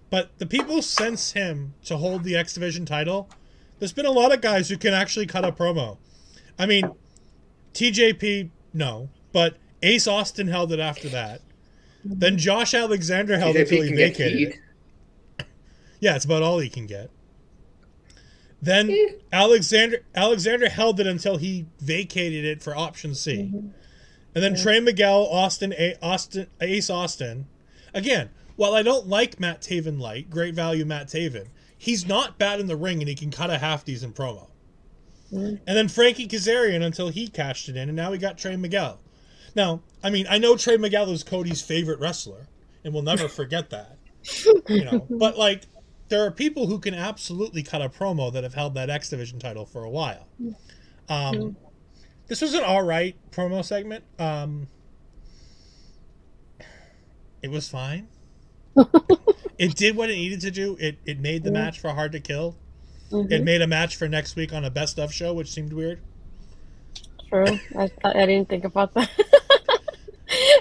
But the people since him to hold the X Division title, there's been a lot of guys who can actually cut a promo. I mean, TJP, no. But Ace Austin held it after that. Then Josh Alexander held it until he vacated it. Yeah, it's about all he can get. Then Alexander held it until he vacated it for option C. And then Trey Miguel, Ace Austin. Again, while I don't like Matt Taven light, great value Matt Taven, he's not bad in the ring and he can cut a half-decent promo. And then Frankie Kazarian until he cashed it in, and now we got Trey Miguel. Now, I mean, I know Trey Miguel is Cody's favorite wrestler, and we'll never forget that. But, there are people who can absolutely cut a promo that have held that X Division title for a while. This was an alright promo segment. It was fine. It did what it needed to do. It made the match for Hard to Kill. It made a match for next week on a Best Of show, which seemed weird. True. I didn't think about that.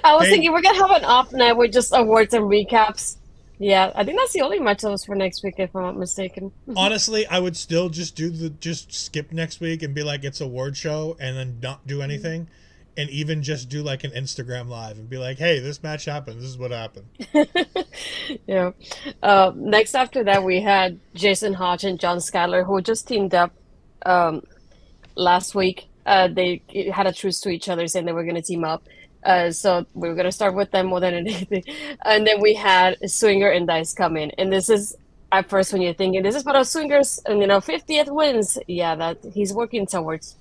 I was thinking we're going to have an off night with just awards and recaps. Yeah, I think that's the only match that was for next week, if I'm not mistaken. Honestly, I would still just skip next week and be like, it's a award show, and then not do anything. And even just do an Instagram live and be like, hey, this match happened. This is what happened. Yeah. Next after that, we had Jason Hodge and John Skyler, who just teamed up last week. They had a truce to each other saying they were going to team up. So we were going to start with them more than anything. And then we had Swinger and Dice come in. And this is, at first, when you're thinking, this is for those Swingers, and 50th wins. Yeah, that he's working towards.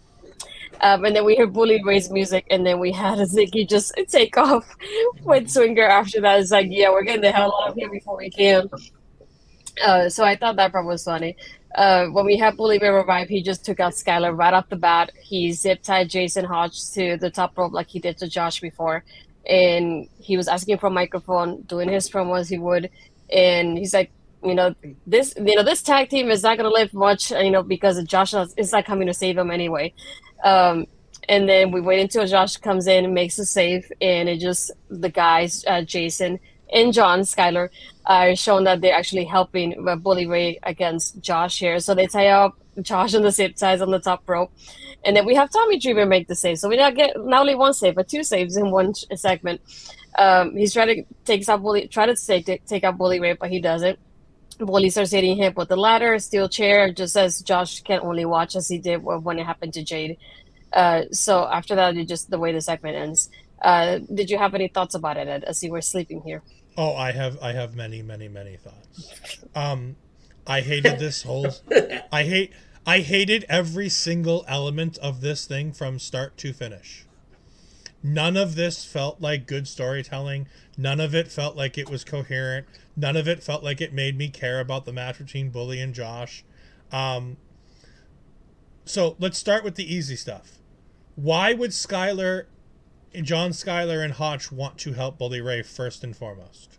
And then we heard Bully Ray's music, and then we had Ziggy just take off with Swinger after that. It's like, yeah, we're getting the hell out of here before we can. So I thought that part was funny. When we had Bully Ray revive, he just took out Skylar right off the bat. He zip-tied Jason Hodge to the top rope like he did to Josh before. And he was asking for a microphone, doing his promo as he would. And he's like, this tag team is not going to live much, because Josh is not coming to save him anyway. And then we wait until Josh comes in and makes a save, and it just the guys, Jason and John Skyler, are showing that they're actually helping Bully Ray against Josh here. So they tie up Josh on the zip ties on the top rope, and then we have Tommy Dreamer make the save. So we not only one save, but two saves in one segment. He's trying to take out Bully Ray, but he doesn't. Bully starts hitting him with the ladder, steel chair, just as Josh can only watch as he did when it happened to Jade. So after that, the way the segment ends. Did you have any thoughts about it, Ed, as you were sleeping here? Oh, I have many, many, many thoughts. I hated this whole. I hated every single element of this thing from start to finish. None of this felt like good storytelling. None of it felt like it was coherent. None of it felt like it made me care about the match between Bully and Josh. So let's start with the easy stuff. Why would John Skyler and Hodge want to help Bully Ray first and foremost?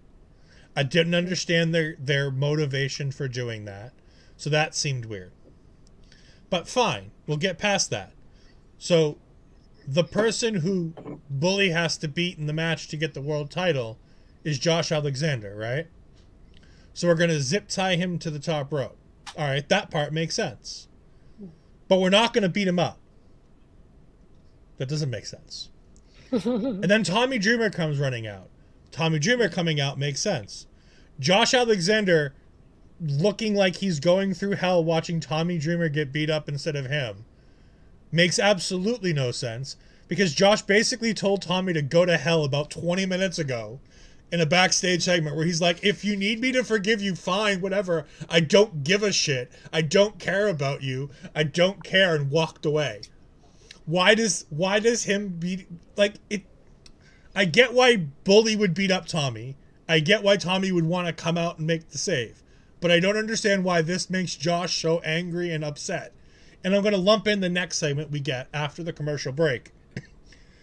I didn't understand their motivation for doing that. So that seemed weird. But fine, we'll get past that. So the person who Bully has to beat in the match to get the world title is Josh Alexander, right? So we're going to zip tie him to the top rope. All right, that part makes sense. But we're not going to beat him up. That doesn't make sense. And then Tommy Dreamer comes running out. Tommy Dreamer coming out makes sense. Josh Alexander looking like he's going through hell watching Tommy Dreamer get beat up instead of him makes absolutely no sense, because Josh basically told Tommy to go to hell about 20 minutes ago in a backstage segment where he's like, if you need me to forgive you, fine, whatever. I don't give a shit. I don't care about you. I don't care, and walked away. Why does him beat, like, it? I get why Bully would beat up Tommy. I get why Tommy would want to come out and make the save. But I don't understand why this makes Josh so angry and upset. And I'm going to lump in the next segment we get after the commercial break.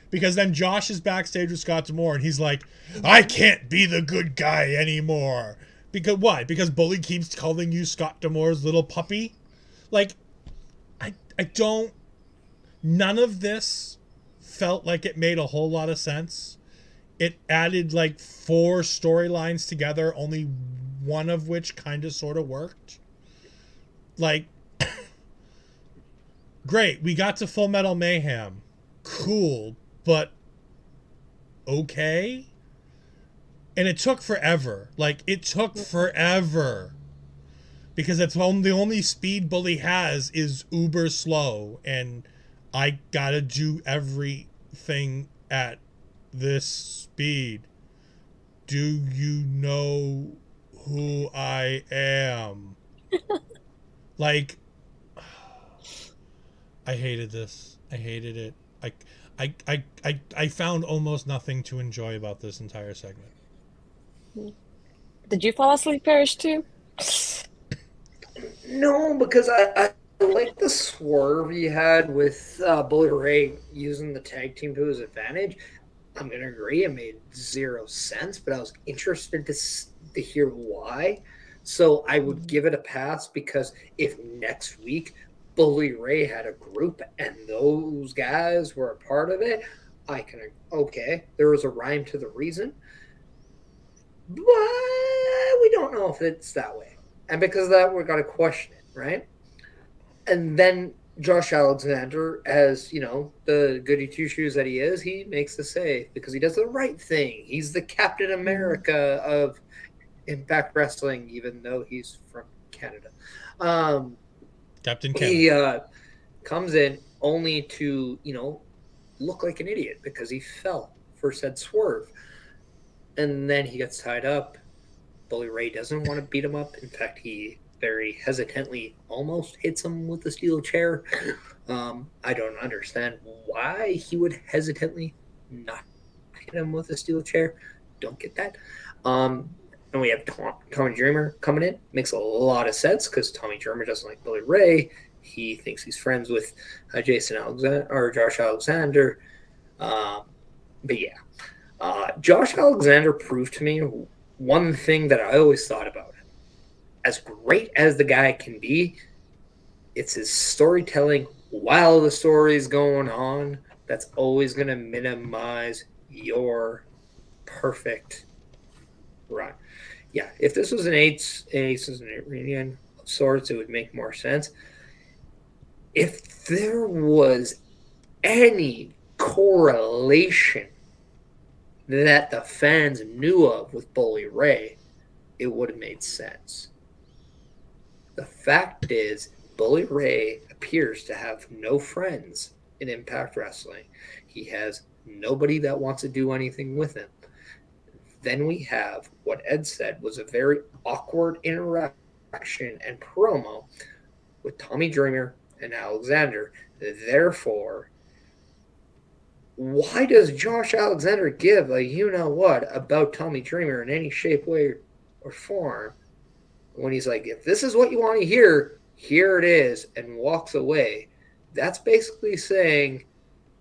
Because then Josh is backstage with Scott D'Amore, and he's like, I can't be the good guy anymore. Because why? Because Bully keeps calling you Scott D'Amore's little puppy? Like, I don't... None of this felt like it made a whole lot of sense. It added like 4 storylines together, only one of which kind of sort of worked. Like, great, we got to Full Metal Mayhem. Cool, but okay? And it took forever. Like, it took forever. Because it's the only speed Bully has is uber slow, and I gotta do everything at this speed. Do you know who I am? Like, I hated this. I hated it. I found almost nothing to enjoy about this entire segment. Did you fall asleep, Parrish, too? No, because I like the swerve he had with Bully Ray using the tag team to his advantage. I'm going to agree, it made 0 sense, but I was interested to hear why. So I would give it a pass, because if next week Bully Ray had a group and those guys were a part of it, I can, okay, there was a rhyme to the reason. But we don't know if it's that way. And because of that, we're going to question it, right? And then Josh Alexander, as, you know, the goody two-shoes that he is, he makes the save because he does the right thing. He's the Captain America of Impact Wrestling, even though he's from Canada. Captain Canada. He comes in only to, you know, look like an idiot because he fell for said swerve. And then he gets tied up. Bully Ray doesn't want to beat him up. In fact, he very hesitantly almost hits him with the steel chair. I don't understand why he would hesitantly not hit him with a steel chair. Don't get that. And we have Tommy Dreamer coming in. Makes a lot of sense because Tommy Dreamer doesn't like Bully Ray. He thinks he's friends with Jason Alexander or Josh Alexander. But yeah, Josh Alexander proved to me one thing that I always thought about him. As great as the guy can be, it's his storytelling while the story is going on that's always going to minimize your perfect run. Yeah, if this was an Aces and Reunion of sorts, it would make more sense. If there was any correlation that the fans knew of with Bully Ray, it would have made sense. The fact is, Bully Ray appears to have no friends in Impact Wrestling. He has nobody that wants to do anything with him. Then we have what Ed said was a very awkward interaction and promo with Tommy Dreamer and Alexander. Therefore, why does Josh Alexander give a you-know-what about Tommy Dreamer in any shape, way, or form when he's like, if this is what you want to hear, here it is, and walks away? That's basically saying,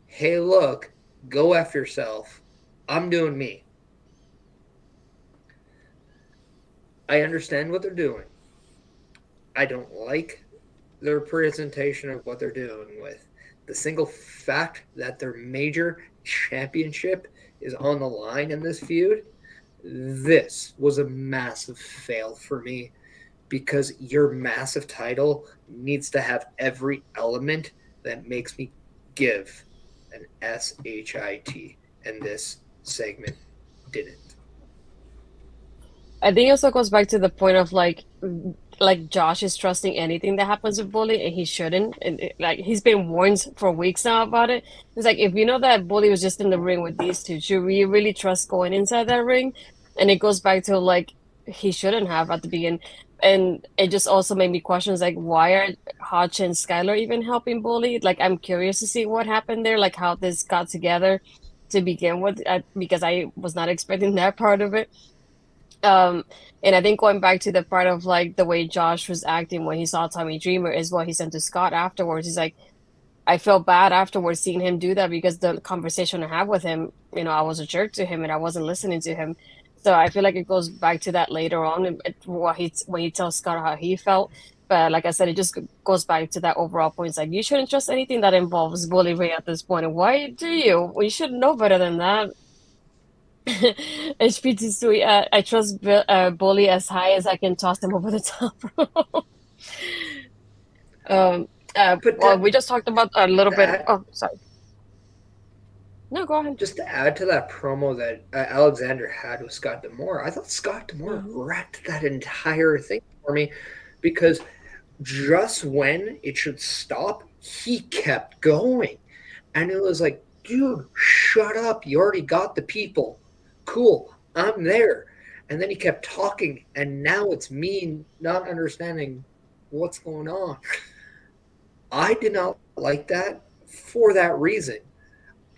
hey, look, go F yourself. I'm doing me. I understand what they're doing. I don't like their presentation of what they're doing with the single fact that their major championship is on the line in this feud. This was a massive fail for me because your massive title needs to have every element that makes me give an SHIT, and this segment didn't. I think it also goes back to the point of like Josh is trusting anything that happens with Bully, and he shouldn't. And like he's been warned for weeks now about it. It's like if you know that Bully was just in the ring with these two, should we really trust going inside that ring? And it goes back to like he shouldn't have at the beginning. And it just also made me question like why are Hotch and Skylar even helping Bully? Like I'm curious to see what happened there, like how this got together to begin with, because I was not expecting that part of it. And I think going back to the part of like the way Josh was acting when he saw Tommy Dreamer is what he said to Scott afterwards. He's like, I felt bad afterwards seeing him do that because the conversation I had with him, you know, I was a jerk to him and I wasn't listening to him. So I feel like it goes back to that later on when he tells Scott how he felt. But like I said, it just goes back to that overall point. It's like you shouldn't trust anything that involves Bully Ray at this point. And why do you? We should know better than that. HPT Sweet, I trust Bully as high as I can toss him over the top. Well, we just talked about a little bit. Oh, sorry. No, go ahead. Just to add to that promo that Alexander had with Scott D'Amore, I thought Scott D'Amore wrecked that entire thing for me because just when it should stop, he kept going. And it was like, dude, shut up. You already got the people. Cool, I'm there. And then he kept talking, and now it's me not understanding what's going on. I did not like that for that reason.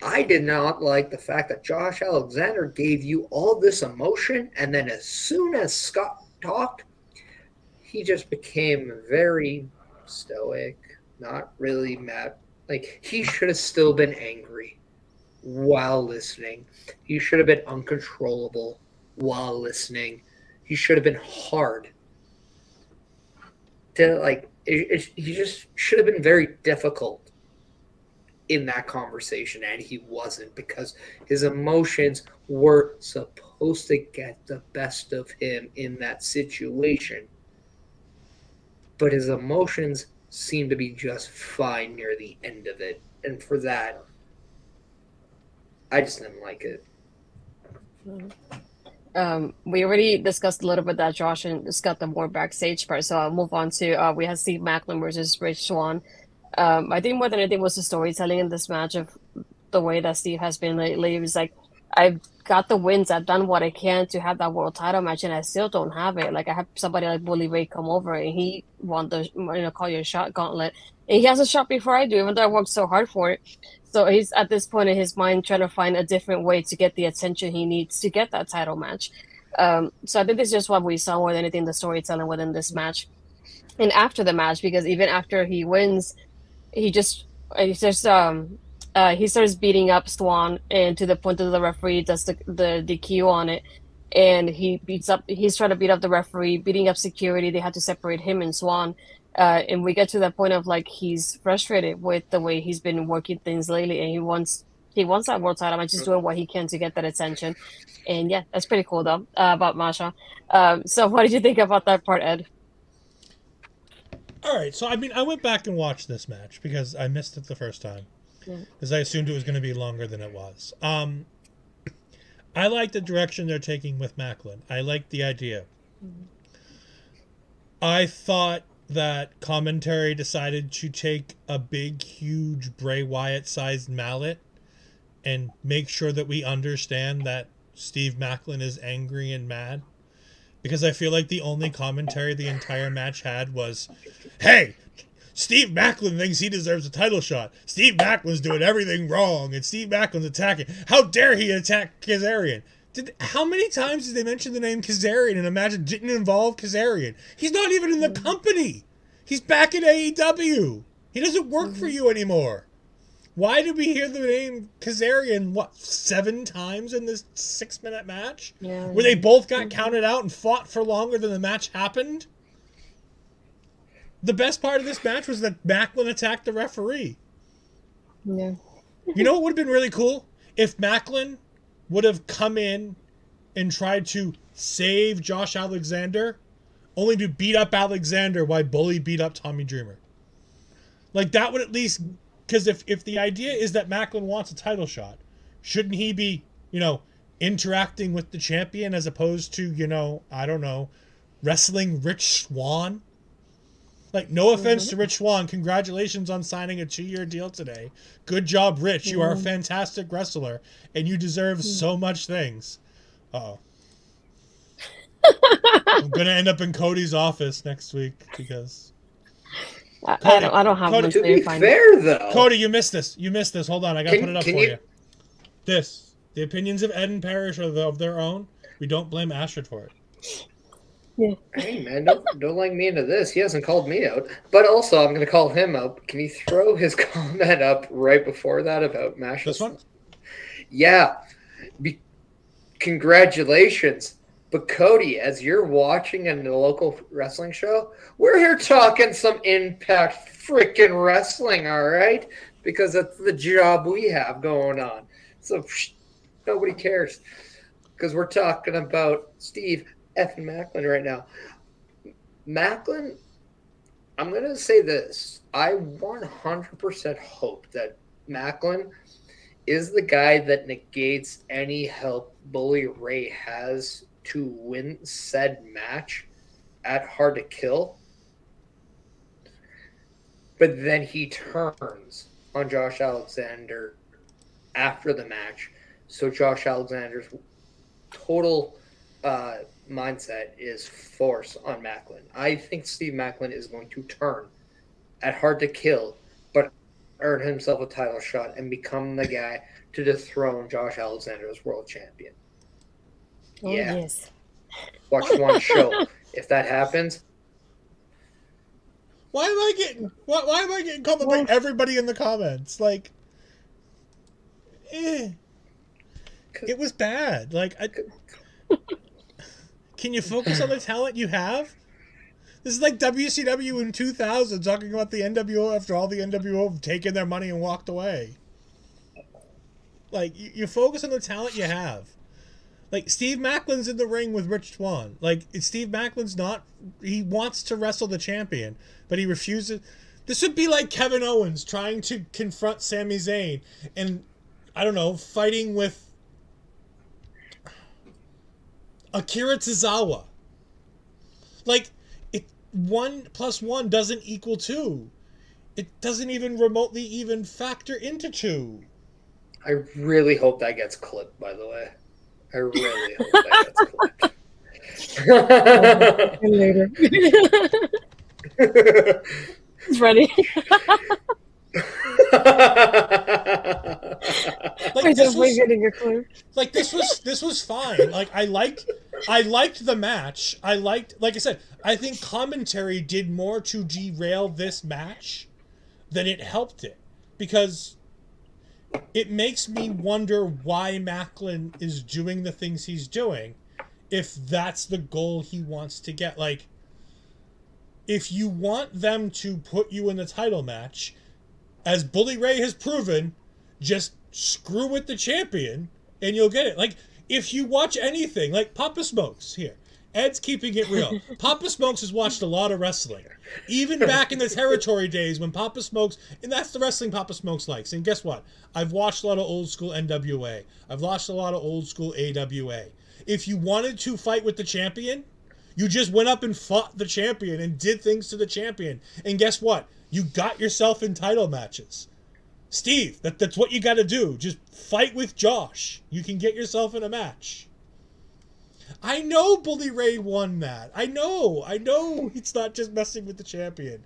I did not like the fact that Josh Alexander gave you all this emotion, and then as soon as Scott talked, he just became very stoic, not really mad. Like, he should have still been angry while listening. He should have been uncontrollable while listening. He should have been hard. He just should have been very difficult in that conversation, and he wasn't because his emotions were supposed to get the best of him in that situation. But his emotions seemed to be just fine near the end of it. And for that, I just didn't like it. We already discussed a little bit that Josh and Scott the more backstage part, so I'll move on to we had Steve Maclan versus Rich Swann. I think more than anything was the storytelling in this match of the way that Steve has been lately. It was like, I've got the wins, I've done what I can to have that world title match, and I still don't have it. Like I have somebody like Bully Ray come over and he won the call your shot gauntlet, and he has a shot before I do, even though I worked so hard for it. So he's at this point in his mind trying to find a different way to get the attention he needs to get that title match. So I think this is just what we saw more than anything, the storytelling within this match. And after the match, because even after he wins, he starts beating up Swann, and to the point that the referee does the DQ on it, and he's trying to beat up the referee, beating up security. They had to separate him and Swann. And we get to that point of like he's frustrated with the way he's been working things lately, and he wants that world title match. He's doing what he can to get that attention, and yeah, that's pretty cool though about Masha. So what did you think about that part, Ed? All right, so I mean, I went back and watched this match because I missed it the first time because I assumed it was going to be longer than it was. I like the direction they're taking with Maclan. I like the idea. I thought that commentary decided to take a big, huge Bray Wyatt-sized mallet and make sure that we understand that Steve Maclan is angry and mad. Because I feel like the only commentary the entire match had was, hey, Steve Maclan thinks he deserves a title shot. Steve Maclan's doing everything wrong, and Steve Maclan's attacking. How dare he attack Kazarian? How many times did they mention the name Kazarian in a match that didn't involve Kazarian? He's not even in the company. He's back in AEW. He doesn't work for you anymore. Why did we hear the name Kazarian, 7 times in this 6-minute match? Yeah. Where they both got counted out and fought for longer than the match happened? The best part of this match was that Maclan attacked the referee. Yeah. You know what would have been really cool? If Maclan would have come in and tried to save Josh Alexander, only to beat up Alexander while Bully beat up Tommy Dreamer. Like, that would at least... Because if the idea is that Maclan wants a title shot, shouldn't he be, you know, interacting with the champion as opposed to, you know, I don't know, wrestling Rich Swann? Like, no offense to Rich Swann. Congratulations on signing a 2-year deal today. Good job, Rich. You are a fantastic wrestler, and you deserve so much things. Uh-oh. I'm going to end up in Cody's office next week because... Cody, I don't have Cody, much to be find fair, though. Cody, you missed this. You missed this. Hold on. I got to put it up for you. The opinions of Ed and Parrish are of their own. We don't blame Astrid for it. Yeah. Hey, man, don't link me into this. He hasn't called me out. But also, I'm going to call him out. Can you throw his comment up right before that about Mash? This one? Yeah. Congratulations. But Cody, as you're watching in the local wrestling show, we're here talking some Impact freaking wrestling, all right? Because that's the job we have going on. So nobody cares. Because we're talking about Steve effing Maclan right now. Maclan, I'm going to say this. I 100% hope that Maclan is the guy that negates any help Bully Ray has to win said match at Hard to Kill. But then he turns on Josh Alexander after the match. So Josh Alexander's total mindset is force on Maclan. I think Steve Maclan is going to turn at Hard to Kill, but earn himself a title shot and become the guy to dethrone Josh Alexander as world champion. Oh, yeah. yes. Watch one show. If that happens. Why am I getting called by everybody in the comments? Like, it was bad. Like, can you focus on the talent you have? This is like WCW in 2000 talking about the NWO after all the NWO have taken their money and walked away. Like, you focus on the talent you have. Like, Steve Maclin's in the ring with Rich Swann. Like, Steve Maclin's not... He wants to wrestle the champion, but he refuses. This would be like Kevin Owens trying to confront Sami Zayn and, I don't know, fighting with Akira Tozawa. Like, 1 + 1 doesn't equal 2. It doesn't even remotely even factor into 2. I really hope that gets clipped, by the way. I really hope that gets clipped. Later. It's ready. Like, this was fine. Like, I liked the match. Like I said, I think commentary did more to derail this match than it helped it, because it makes me wonder why Maclan is doing the things he's doing if that's the goal he wants to get. Like, if you want them to put you in the title match, as Bully Ray has proven, just screw with the champion and you'll get it. Like, if you watch anything, like Papa Smokes here, Ed's keeping it real. Papa Smokes has watched a lot of wrestling. Even back in the territory days when Papa Smokes, and that's the wrestling Papa Smokes likes. And guess what? I've watched a lot of old school NWA. I've watched a lot of old school AWA. If you wanted to fight with the champion, you just went up and fought the champion and did things to the champion. And guess what? You got yourself in title matches. Steve, that's what you got to do. Just fight with Josh. You can get yourself in a match. I know Bully Ray won that. I know it's not just messing with the champion.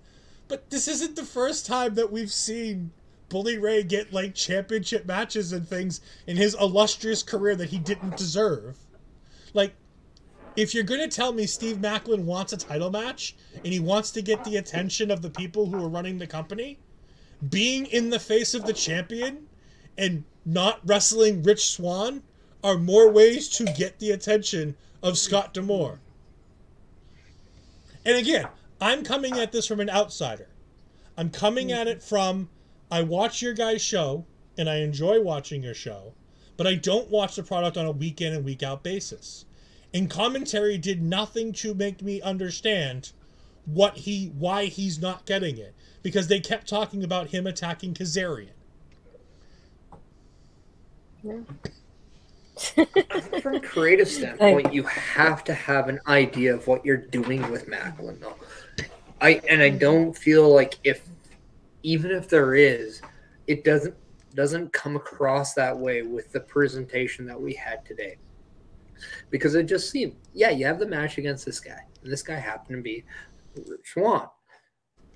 But this isn't the first time that we've seen Bully Ray get, like, championship matches and things in his illustrious career that he didn't deserve. Like, if you're going to tell me Steve Maclan wants a title match and he wants to get the attention of the people who are running the company, being in the face of the champion and not wrestling Rich Swann are more ways to get the attention of Scott D'Amore. And again, I'm coming at this from an outsider. I'm coming at it from, I watch your guys' show, and I enjoy watching your show, but I don't watch the product on a week in and week out basis. And commentary did nothing to make me understand why he's not getting it, because they kept talking about him attacking Kazarian. Yeah. From a creative standpoint, you have to have an idea of what you're doing with Maclan, though. I don't feel like even if there is, it doesn't come across that way with the presentation that we had today. Because it just seemed, yeah, you have the match against this guy, and this guy happened to be Rich Swann.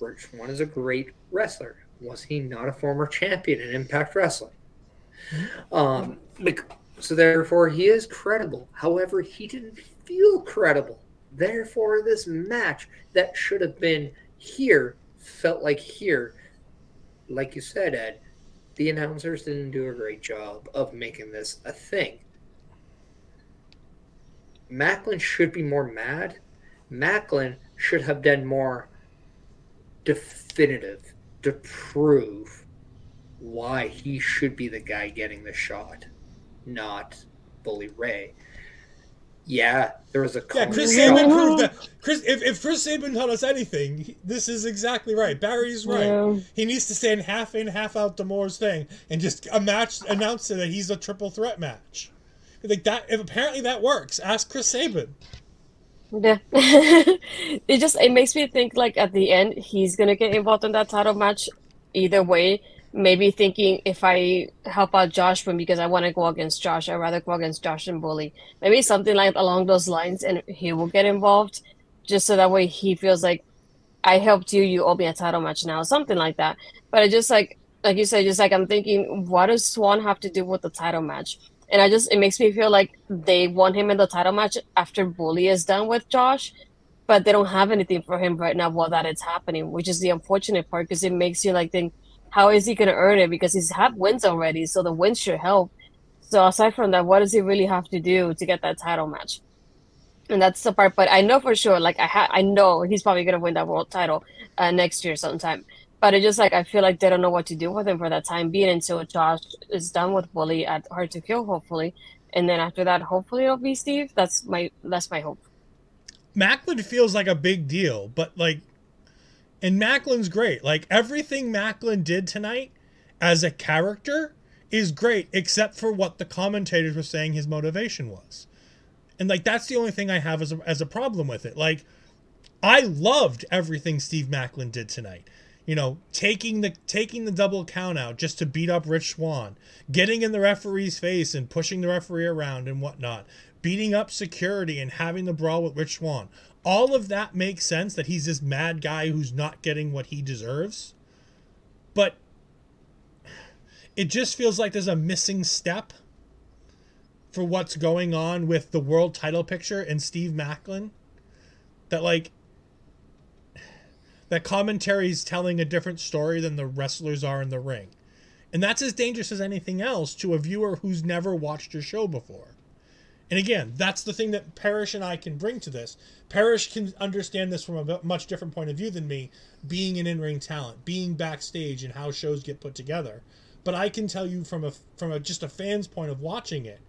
Rich Swann is a great wrestler. Was he not a former champion in Impact Wrestling? So therefore, he is credible. However, he didn't feel credible. Therefore, this match that should have been here felt like here. Like you said, Ed, the announcers didn't do a great job of making this a thing. Maclan should be more mad. Maclan should have done more definitive to prove why he should be the guy getting the shot, not Bully Ray. Yeah, there was a Chris Sabin proved that. If Chris Sabin taught us anything, this is exactly right. Barry's right. Yeah. He needs to stand half in, half out D'Amour's thing, and just announce that he's a triple threat match. Like that. If apparently that works, ask Chris Sabin. Yeah, it makes me think like at the end he's gonna get involved in that title match either way. Maybe thinking if I help out Josh because I want to go against Josh, I'd rather go against Josh than Bully. Maybe something like along those lines, and he will get involved just so that way he feels like I helped you, you owe me a title match now, something like that. But it just like you said, just like I'm thinking, what does Swann have to do with the title match? And it makes me feel like they want him in the title match after Bully is done with Josh, but they don't have anything for him right now while that is happening, which is the unfortunate part because it makes you like think, how is he going to earn it? Because he's had wins already, so the wins should help. So aside from that, what does he really have to do to get that title match? And that's the part. But I know for sure, like I know he's probably going to win that world title next year sometime. But it's just like I feel like they don't know what to do with him for that time being until Josh is done with Bully at Hard to Kill, hopefully. And then after that, hopefully it'll be Steve. That's my hope. Maclan feels like a big deal, but like. And Maclan's great. Like, everything Maclan did tonight as a character is great, except for what the commentators were saying his motivation was. And, like, that's the only thing I have as a problem with it. Like, I loved everything Steve Maclan did tonight. You know, taking the double count out just to beat up Rich Swann, getting in the referee's face and pushing the referee around and whatnot, beating up security and having the brawl with Rich Swann. All of that makes sense that he's this mad guy who's not getting what he deserves. But it just feels like there's a missing step for what's going on with the world title picture and Steve Maclan. That like that commentary's telling a different story than the wrestlers are in the ring. And that's as dangerous as anything else to a viewer who's never watched your show before. And again, that's the thing that Parrish and I can bring to this. Parrish can understand this from a much different point of view than me, being an in-ring talent, being backstage and how shows get put together. But I can tell you from just a fan's point of watching it,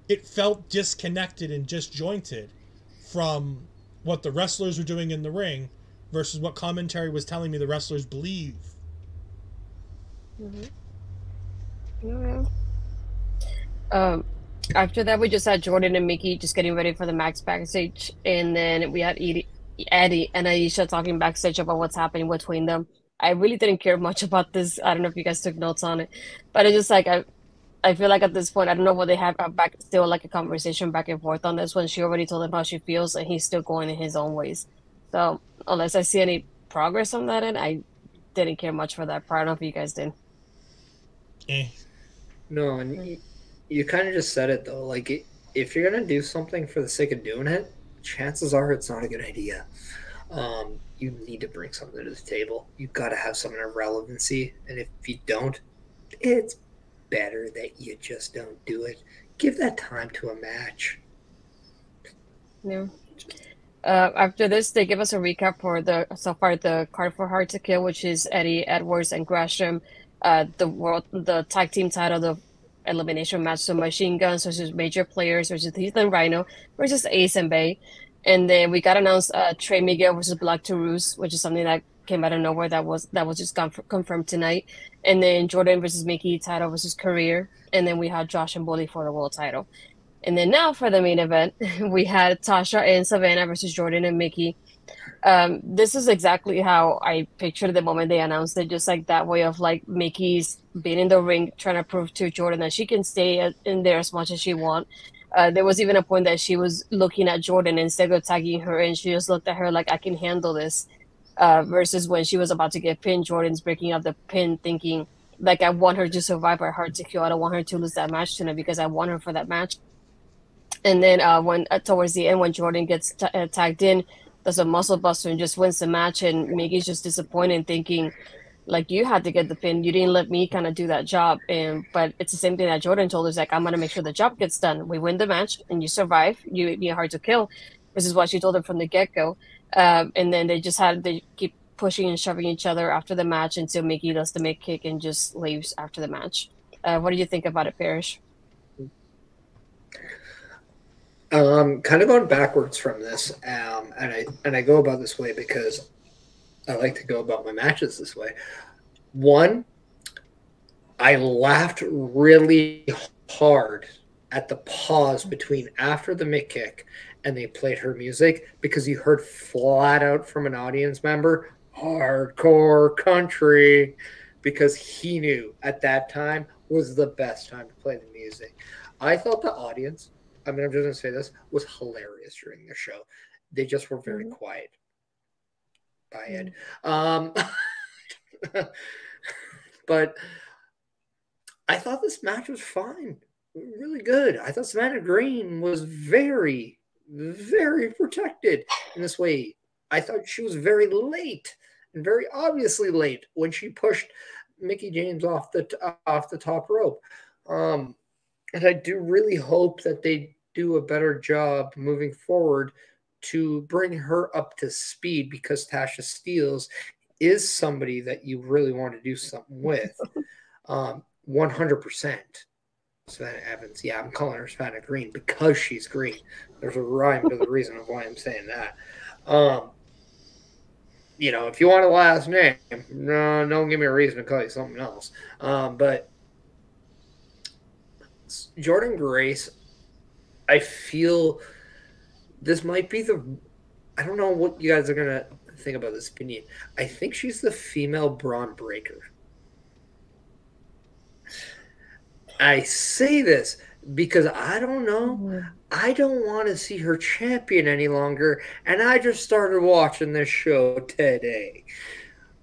it felt disconnected and disjointed from what the wrestlers were doing in the ring versus what commentary was telling me the wrestlers believe. Mm-hmm. Yeah. After that, we just had Jordynne and Mickie just getting ready for the Max backstage. And then we had Eddie and Aisha talking backstage about what's happening between them. I really didn't care much about this. I don't know if you guys took notes on it. But it's just like, I feel like at this point, I don't know what they have still like a conversation back and forth on this when she already told him how she feels and he's still going in his own ways. So unless I see any progress on that end, I didn't care much for that part. I don't know if you guys did. No, and you kind of just said it, though. Like, if you're going to do something for the sake of doing it, chances are it's not a good idea. You need to bring something to the table. You've got to have some relevancy. And if you don't, it's better that you just don't do it. Give that time to a match. Yeah. After this, they give us a recap for the card for Hard to Kill, which is Eddie, Edwards, and Gresham. The tag team title, the elimination match. So Machine Guns versus Major Players versus Heath and Rhino versus Ace and Bay. And then we got announced Trey Miguel versus Black Taurus, which is something that came out of nowhere that was just confirmed tonight. And then Jordynne versus Mickie title versus Career. And then we had Josh and Bully for the world title. And then now for the main event, we had Tasha and Savannah versus Jordynne and Mickie. This is exactly how I pictured the moment they announced it, just like that way of like Mickey's being in the ring trying to prove to Jordynne that she can stay in there as much as she wants. There was even a point that she was looking at Jordynne instead of tagging her, and she just looked at her like, I can handle this. Versus when she was about to get pinned, Jordynne's breaking up the pin, thinking, like, I want her to survive her hard to kill. I don't want her to lose that match tonight because I want her for that match. And then when towards the end, when Jordynne gets tagged in, does a muscle buster and just wins the match, and Mickey's just disappointed, thinking, like, you had to get the pin. You didn't let me kind of do that job. But it's the same thing that Jordynne told us, like, I'm going to make sure the job gets done. We win the match, and you survive. You be hard to kill. This is what she told her from the get-go. And then they keep pushing and shoving each other after the match until Mickie does the mid kick and just leaves after the match. What do you think about it, Parrish? Kind of going backwards from this, and I go about this way because I like to go about my matches this way. One, I laughed really hard at the pause between after the mid kick and they played her music, because you heard flat out from an audience member, hardcore country, because he knew at that time was the best time to play the music. I thought the audience, I mean, I'm just going to say this, was hilarious during the show. They just were very quiet. Bye, Ed. But I thought this match was fine. Really good. I thought Savannah Green was very, very protected in this way. I thought she was very late, and very obviously late, when she pushed Mickie James off the top rope. And I do really hope that they do a better job moving forward to bring her up to speed, because Tasha Steelz is somebody that you really want to do something with. 100%. Savannah Evans. Yeah, I'm calling her Savannah Green because she's green. There's a rhyme to the reason of why I'm saying that. You know, if you want a last name, no, don't give me a reason to call you something else. But Jordynne Grace, I feel this might be I don't know what you guys are going to think about this opinion. I think she's the female Braun Breaker. I say this because I don't know. I don't want to see her champion any longer, and I just started watching this show today.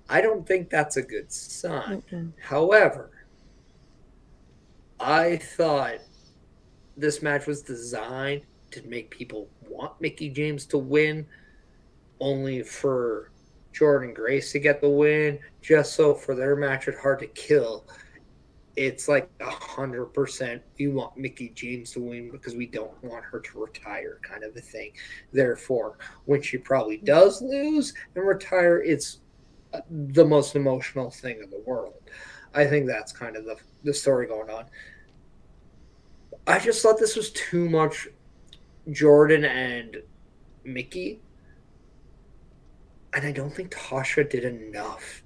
I don't think that's a good sign. However, I thought this match was designed to make people want Mickie James to win, only for Jordynne Grace to get the win, just so for their match at Hard to Kill, it's like 100% you want Mickie James to win because we don't want her to retire, kind of a thing. Therefore, when she probably does lose and retire, it's the most emotional thing in the world. I think that's kind of the story going on. I just thought this was too much Jordynne and Mickie, and I don't think Tasha did enough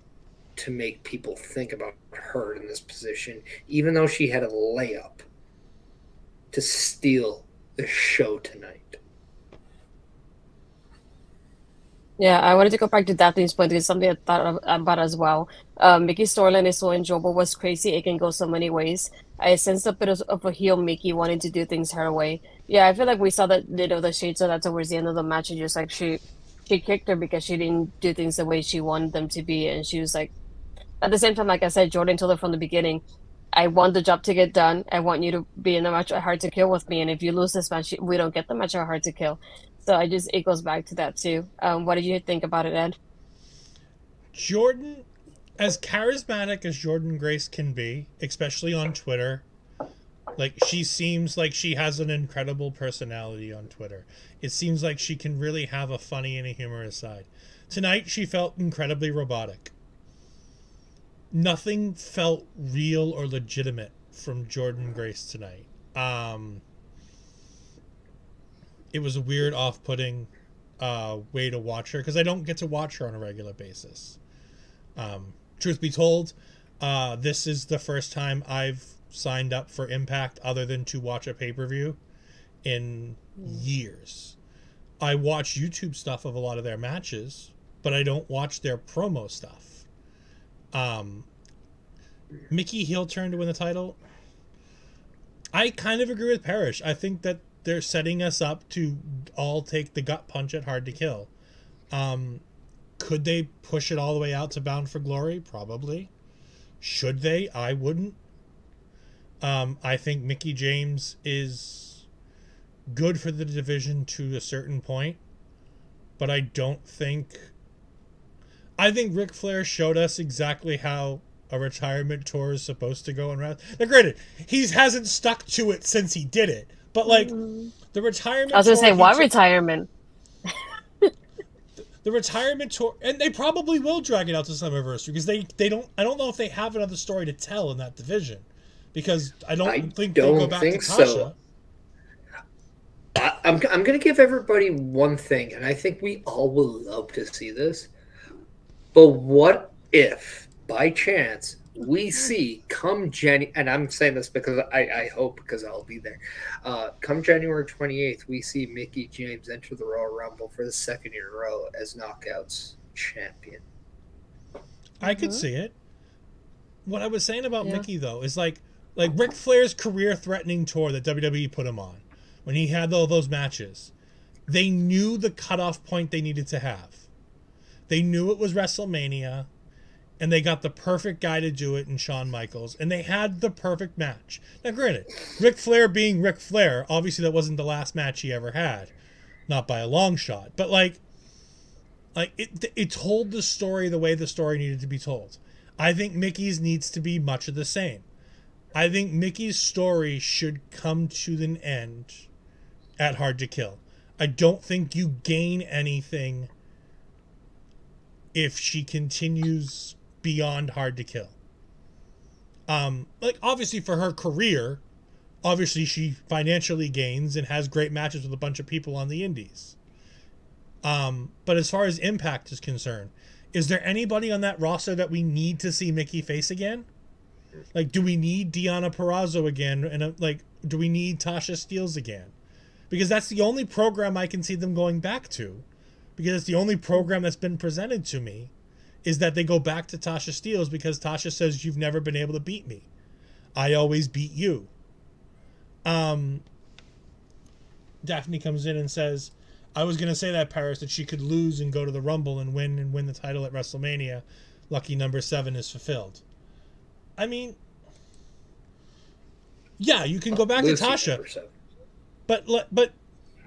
to make people think about her in this position, even though she had a layup to steal the show tonight. Yeah, I wanted to go back to Daphne's point. It's something I thought about as well. Mickey's storyline is so enjoyable, was crazy. It can go so many ways. I sensed a bit of a heel Mickie wanting to do things her way. Yeah, I feel like we saw that the shades of that towards the end of the match, and just like she kicked her because she didn't do things the way she wanted them to be, and she was like, at the same time, like I said, Jordynne told her from the beginning, I want the job to get done. I want you to be in the match at Hard to Kill with me. And if you lose this match, we don't get the match at Hard to Kill. So it goes back to that too. What did you think about it, Ed? Jordynne, as charismatic as Jordynne Grace can be, especially on Twitter, like, she seems like she has an incredible personality on Twitter. It seems like she can really have a funny and a humorous side. Tonight, she felt incredibly robotic. Nothing felt real or legitimate from Jordynne Grace tonight. It was a weird, off-putting way to watch her because I don't get to watch her on a regular basis. Truth be told, this is the first time I've signed up for Impact other than to watch a pay-per-view in years. I watch YouTube stuff of a lot of their matches, but I don't watch their promo stuff. Mickie heel turn to win the title. I kind of agree with Parrish. I think that they're setting us up to all take the gut punch at Hard to Kill. Could they push it all the way out to Bound for Glory? Probably. Should they? I wouldn't. I think Mickie James is good for the division to a certain point, but I don't think... I think Ric Flair showed us exactly how a retirement tour is supposed to go in wrestling. Now, granted, he hasn't stuck to it since he did it, but like the retirement tour... I was going to say, why retirement? The retirement tour, and they probably will drag it out to Slammiversary because they don't... I don't know if they have another story to tell in that division because I don't think they'll go back to Tasha. So. I'm going to give everybody one thing, and I think we all will love to see this. But what if, by chance, we see come January, and I'm saying this because I hope because I'll be there. Come January 28th, we see Mickie James enter the Royal Rumble for the second year in a row as Knockouts champion. I could see it. What I was saying about Mickie, though, is like Ric Flair's career-threatening tour that WWE put him on, when he had all those matches, they knew the cutoff point they needed to have. They knew it was WrestleMania, and they got the perfect guy to do it in Shawn Michaels, and they had the perfect match. Now, granted, Ric Flair being Ric Flair, obviously that wasn't the last match he ever had. Not by a long shot. But, like it told the story the way the story needed to be told. I think Mickey's needs to be much of the same. I think Mickey's story should come to an end at Hard to Kill. I don't think you gain anything if she continues beyond Hard to Kill. Like, obviously for her career, obviously she financially gains and has great matches with a bunch of people on the indies. But as far as Impact is concerned, is there anybody on that roster that we need to see Mickie face again? Like, do we need Deonna Purrazzo again? And do we need Tasha Steelz again? Because that's the only program I can see them going back to. Because it's the only program that's been presented to me is that they go back to Tasha Steelz because Tasha says, you've never been able to beat me. I always beat you. Daphne comes in and says, I was going to say that, Paris, that she could lose and go to the Rumble and win the title at WrestleMania. Lucky number 7 is fulfilled. I mean, yeah, you can go back to Tasha. But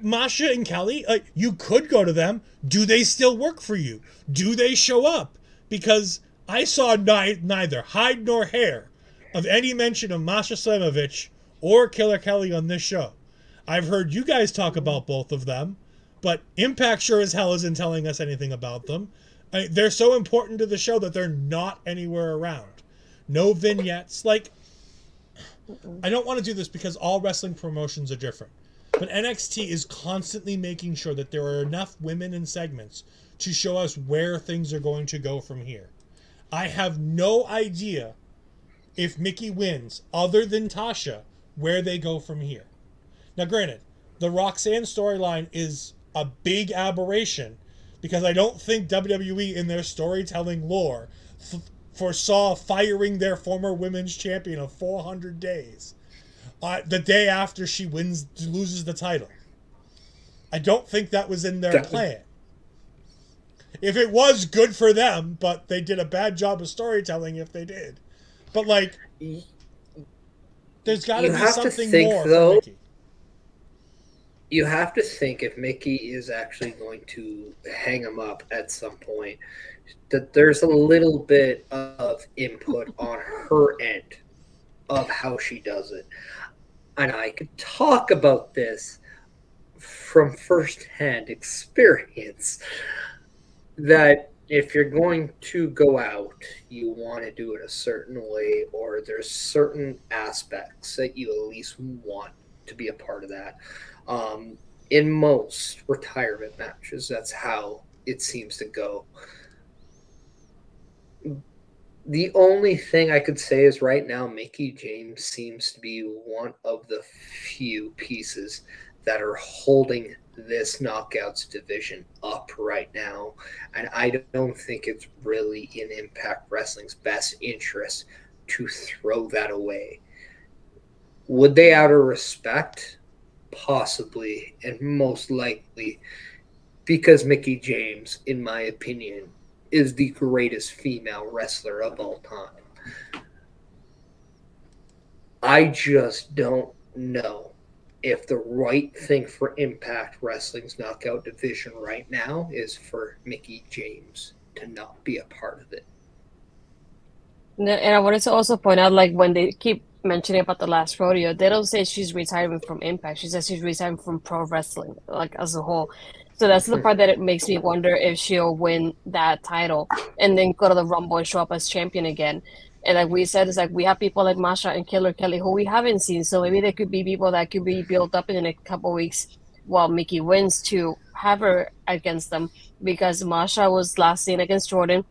Masha and Kelly, you could go to them. Do they still work for you? Do they show up? Because I saw neither hide nor hair of any mention of Masha Slamovich or Killer Kelly on this show. I've heard you guys talk about both of them, but Impact sure as hell isn't telling us anything about them. They're so important to the show that they're not anywhere around. No vignettes. Like, I don't want to do this because all wrestling promotions are different. But NXT is constantly making sure that there are enough women in segments to show us where things are going to go from here. I have no idea if Mickie wins, other than Tasha, where they go from here. Now, granted, the Roxanne storyline is a big aberration because I don't think WWE in their storytelling lore foresaw firing their former women's champion of 400 days. The day after she loses the title. I don't think that was in their plan. If it was, good for them, but they did a bad job of storytelling if they did. But, like, there's got to be something more for Mickie. You have to think if Mickie is actually going to hang him up at some point, that there's a little bit of input on her end of how she does it. And I could talk about this from firsthand experience that if you're going to go out, you want to do it a certain way, or there's certain aspects that you at least want to be a part of that. In most retirement matches, that's how it seems to go. The only thing I could say is right now, Mickie James seems to be one of the few pieces that are holding this knockouts division up right now. And I don't think it's really in Impact Wrestling's best interest to throw that away. Would they, out of respect? Possibly, and most likely, because Mickie James, in my opinion, is the greatest female wrestler of all time. I just don't know if the right thing for Impact Wrestling's knockout division right now is for Mickie James to not be a part of it. And I wanted to also point out, like, when they keep mentioning about the last rodeo, they don't say she's retiring from Impact. She says she's retiring from pro wrestling, like, as a whole. So that's the part that it makes me wonder if she'll win that title and then go to the Rumble and show up as champion again. And like we said, it's like we have people like Masha and Killer Kelly who we haven't seen. So maybe there could be people that could be built up in the next couple of weeks while Mickie wins to have her against them, because Masha was last seen against Jordynne.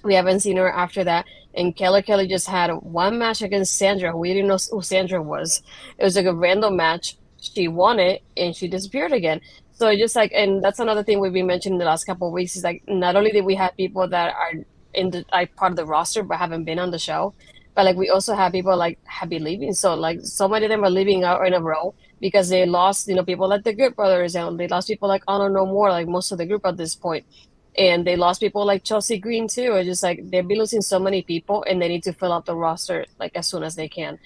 We haven't seen her after that. And Killer Kelly just had one match against Sandra, who we didn't know who Sandra was. It was like a random match. She won it and she disappeared again. So just like, and that's another thing we've been mentioning the last couple of weeks, is like, not only did we have people that are in the like part of the roster but haven't been on the show, but like we also have people like have been leaving. So like so many of them are leaving out in a row because they lost, you know, people like the Good Brothers, and they lost people like Honor No More, like most of the group at this point. And they lost people like Chelsea Green too. It's just like they've been losing so many people, and they need to fill out the roster like as soon as they can.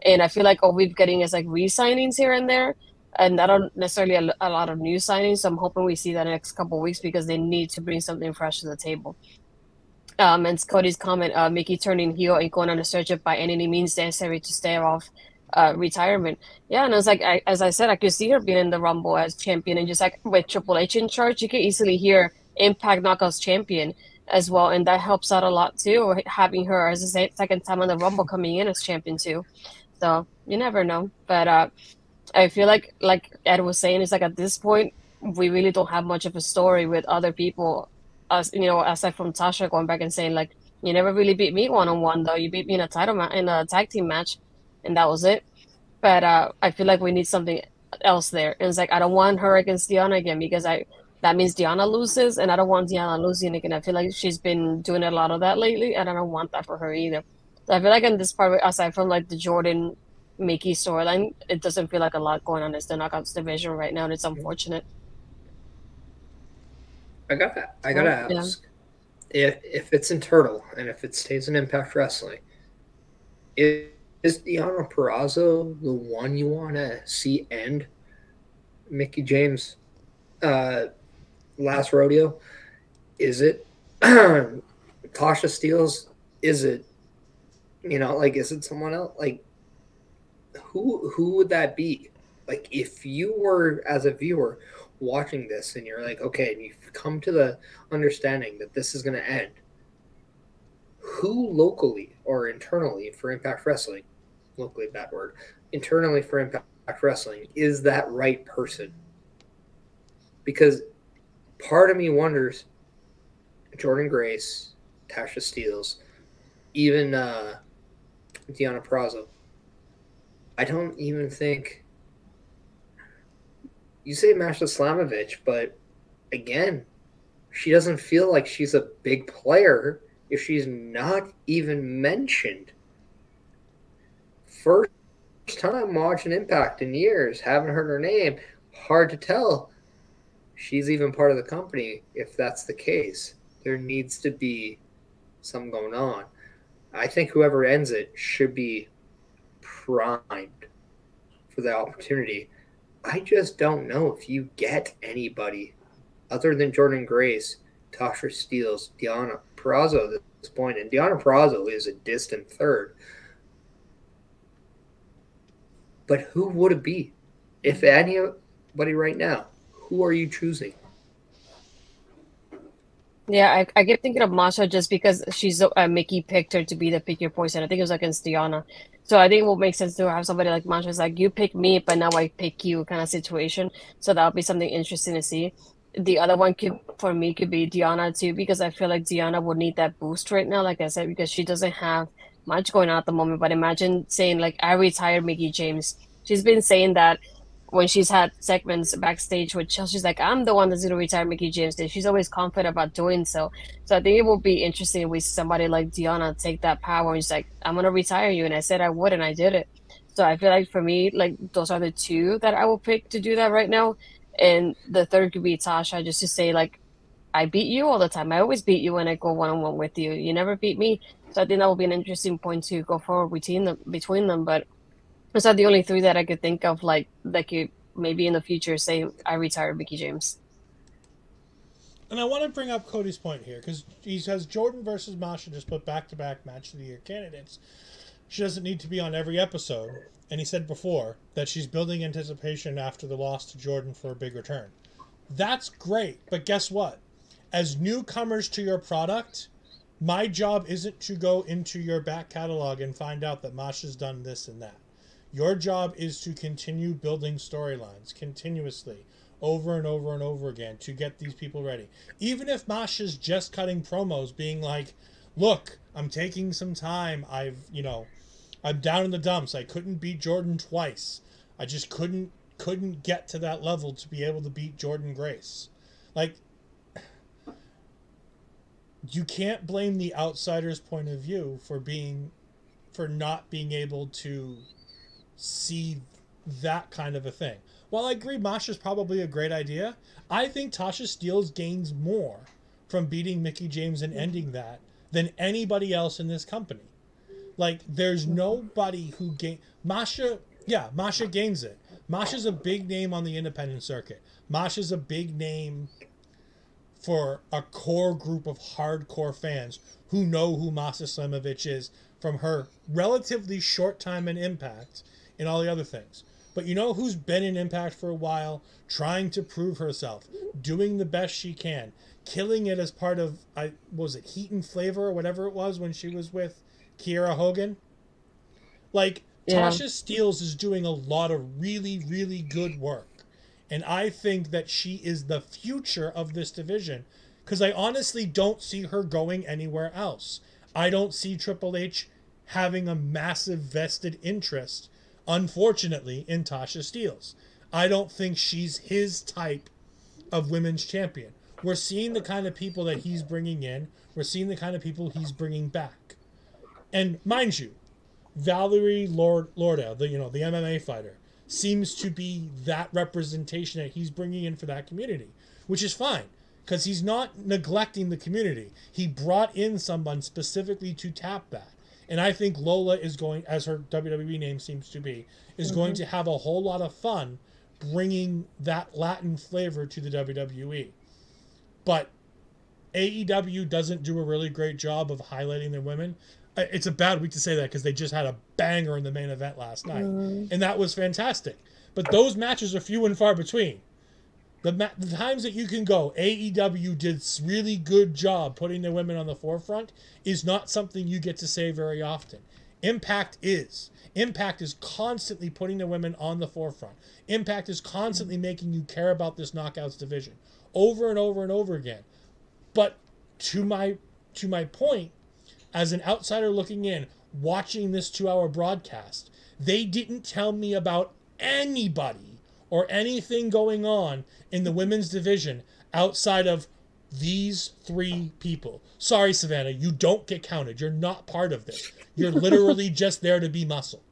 And I feel like all we're getting is like re-signings here and there, and not necessarily a lot of new signings. So I'm hoping we see that in the next couple of weeks, because they need to bring something fresh to the table. And Cody's comment, Mickie turning heel and going on a search by any means necessary to stay off retirement. Yeah, and I was like, as I said, I could see her being in the Rumble as champion, and just like with Triple H in charge, you could easily hear Impact Knockouts champion as well, and that helps out a lot too, having her as a second time on the Rumble coming in as champion too. So you never know, but I feel like Ed was saying, it's like at this point we really don't have much of a story with other people, as you know, aside from Tasha going back and saying like, you never really beat me one-on-one though, you beat me in a in a tag team match, and that was it. But I feel like we need something else there, and it's like I don't want her against Deonna again, because that means Deonna loses, and I don't want Deonna losing again. I feel like she's been doing a lot of that lately, and I don't want that for her either. So I feel like in this part, aside from like the Jordynne Mickie storyline, it doesn't feel like a lot going on in the Knockouts division right now, and it's unfortunate. I gotta ask, if it's internal and if it stays in Impact Wrestling, is Deonna Purrazzo the one you want to see end Mickie James' last rodeo? Is it Tasha Steelz? Is it, you know, like, is it someone else? Like, who would that be? Like, if you were, as a viewer, watching this and you're like, okay, and you've come to the understanding that this is going to end, who locally or internally for Impact Wrestling, locally, bad word, internally for Impact Wrestling, is that right person? Because part of me wonders, Jordynne Grace, Tasha Steelz, even Deonna Purrazzo, I don't even think, you say Masha Slamovich, but again, she doesn't feel like she's a big player if she's not even mentioned. First time watching Impact in years, haven't heard her name. Hard to tell she's even part of the company if that's the case. There needs to be something going on. I think whoever ends it should be primed for the opportunity. I just don't know if you get anybody other than Jordynne Grace, Tasha Steelz, Deonna Purrazzo at this point, and Deonna Purrazzo is a distant third. But who would it be? If anybody right now, who are you choosing? Yeah, I keep thinking of Masha just because she's Mickie picked her to be the pick your poison. I think it was against Deonna. So I think it will make sense to have somebody like Masha. It's like you pick me, but now I pick you kind of situation. So that'll be something interesting to see. The other one could for me could be Deonna too, because I feel like Deonna would need that boost right now, like I said, because she doesn't have much going on at the moment. But imagine saying like I retired Mickie James. She's been saying that when she's had segments backstage with Chelsea, she's like, I'm the one that's going to retire Mickie James. She's always confident about doing so. So I think it will be interesting if we see somebody like Deonna take that power and she's like, I'm going to retire you. And I said I would, and I did it. So I feel like for me, like those are the two that I will pick to do that right now. And the third could be Tasha, just to say like, I beat you all the time. I always beat you when I go one-on-one with you. You never beat me. So I think that will be an interesting point to go forward between them. But those are the only three that I could think of, like that could maybe in the future say I retired Mickie James. And I want to bring up Cody's point here because he says Jordynne versus Masha just put back-to-back match of the year candidates. She doesn't need to be on every episode, and he said before that she's building anticipation after the loss to Jordynne for a big return. That's great, but guess what? As newcomers to your product, my job isn't to go into your back catalog and find out that Masha's done this and that. Your job is to continue building storylines continuously, over and over and over again, to get these people ready. Even if Masha's just cutting promos, being like, look, I'm taking some time. I'm down in the dumps. I couldn't beat Jordynne twice. I just couldn't get to that level to be able to beat Jordynne Grace. Like, you can't blame the outsider's point of view for not being able to see that kind of a thing. While I agree Masha's probably a great idea, I think Tasha Steelz gains more from beating Mickie James and ending that than anybody else in this company. Like, there's nobody who Masha gains it. Masha's a big name on the independent circuit. Masha's a big name for a core group of hardcore fans who know who Masha Slamovich is from her relatively short time in Impact and all the other things. But you know who's been in Impact for a while, trying to prove herself, doing the best she can, killing it as part of, Heat and Flavor or whatever it was when she was with Kiera Hogan? Like, yeah. Tasha Steelz is doing a lot of really, really good work. And I think that she is the future of this division, because I honestly don't see her going anywhere else. I don't see Triple H having a massive vested interest, unfortunately, in Tasha Steelz. I don't think she's his type of women's champion. We're seeing the kind of people that he's bringing in. We're seeing the kind of people he's bringing back. And mind you, Valerie Lourdes, the MMA fighter, seems to be that representation that he's bringing in for that community, which is fine, because he's not neglecting the community. He brought in someone specifically to tap that. And I think Lola is going, as her WWE name seems to be, is going to have a whole lot of fun bringing that Latin flavor to the WWE. But AEW doesn't do a really great job of highlighting their women. It's a bad week to say that because they just had a banger in the main event last night. And that was fantastic. But those matches are few and far between. The times that you can go, AEW did really good job putting their women on the forefront, is not something you get to say very often. Impact is. Impact is constantly putting the women on the forefront. Impact is constantly making you care about this Knockouts division over and over and over again. But to my point, as an outsider looking in, watching this 2-hour broadcast, they didn't tell me about anybody or anything going on in the women's division outside of these 3 people. Sorry, Savannah, you don't get counted. You're not part of this. You're literally just there to be muscle.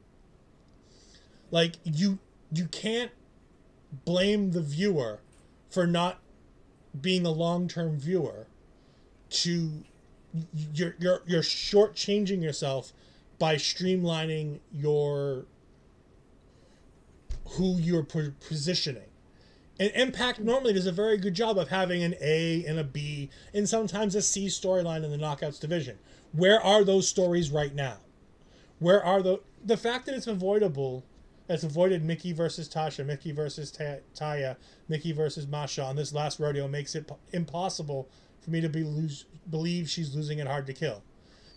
Like, you can't blame the viewer for not being a long-term viewer. You're shortchanging yourself by streamlining who you're positioning. And Impact normally does a very good job of having an A and a B and sometimes a C storyline in the Knockouts division. Where are those stories right now? Where are the fact that it's avoided Mickie versus Tasha, Mickie versus Taya, Mickie versus Masha on this last rodeo makes it impossible for me to believe she's losing it hard to kill.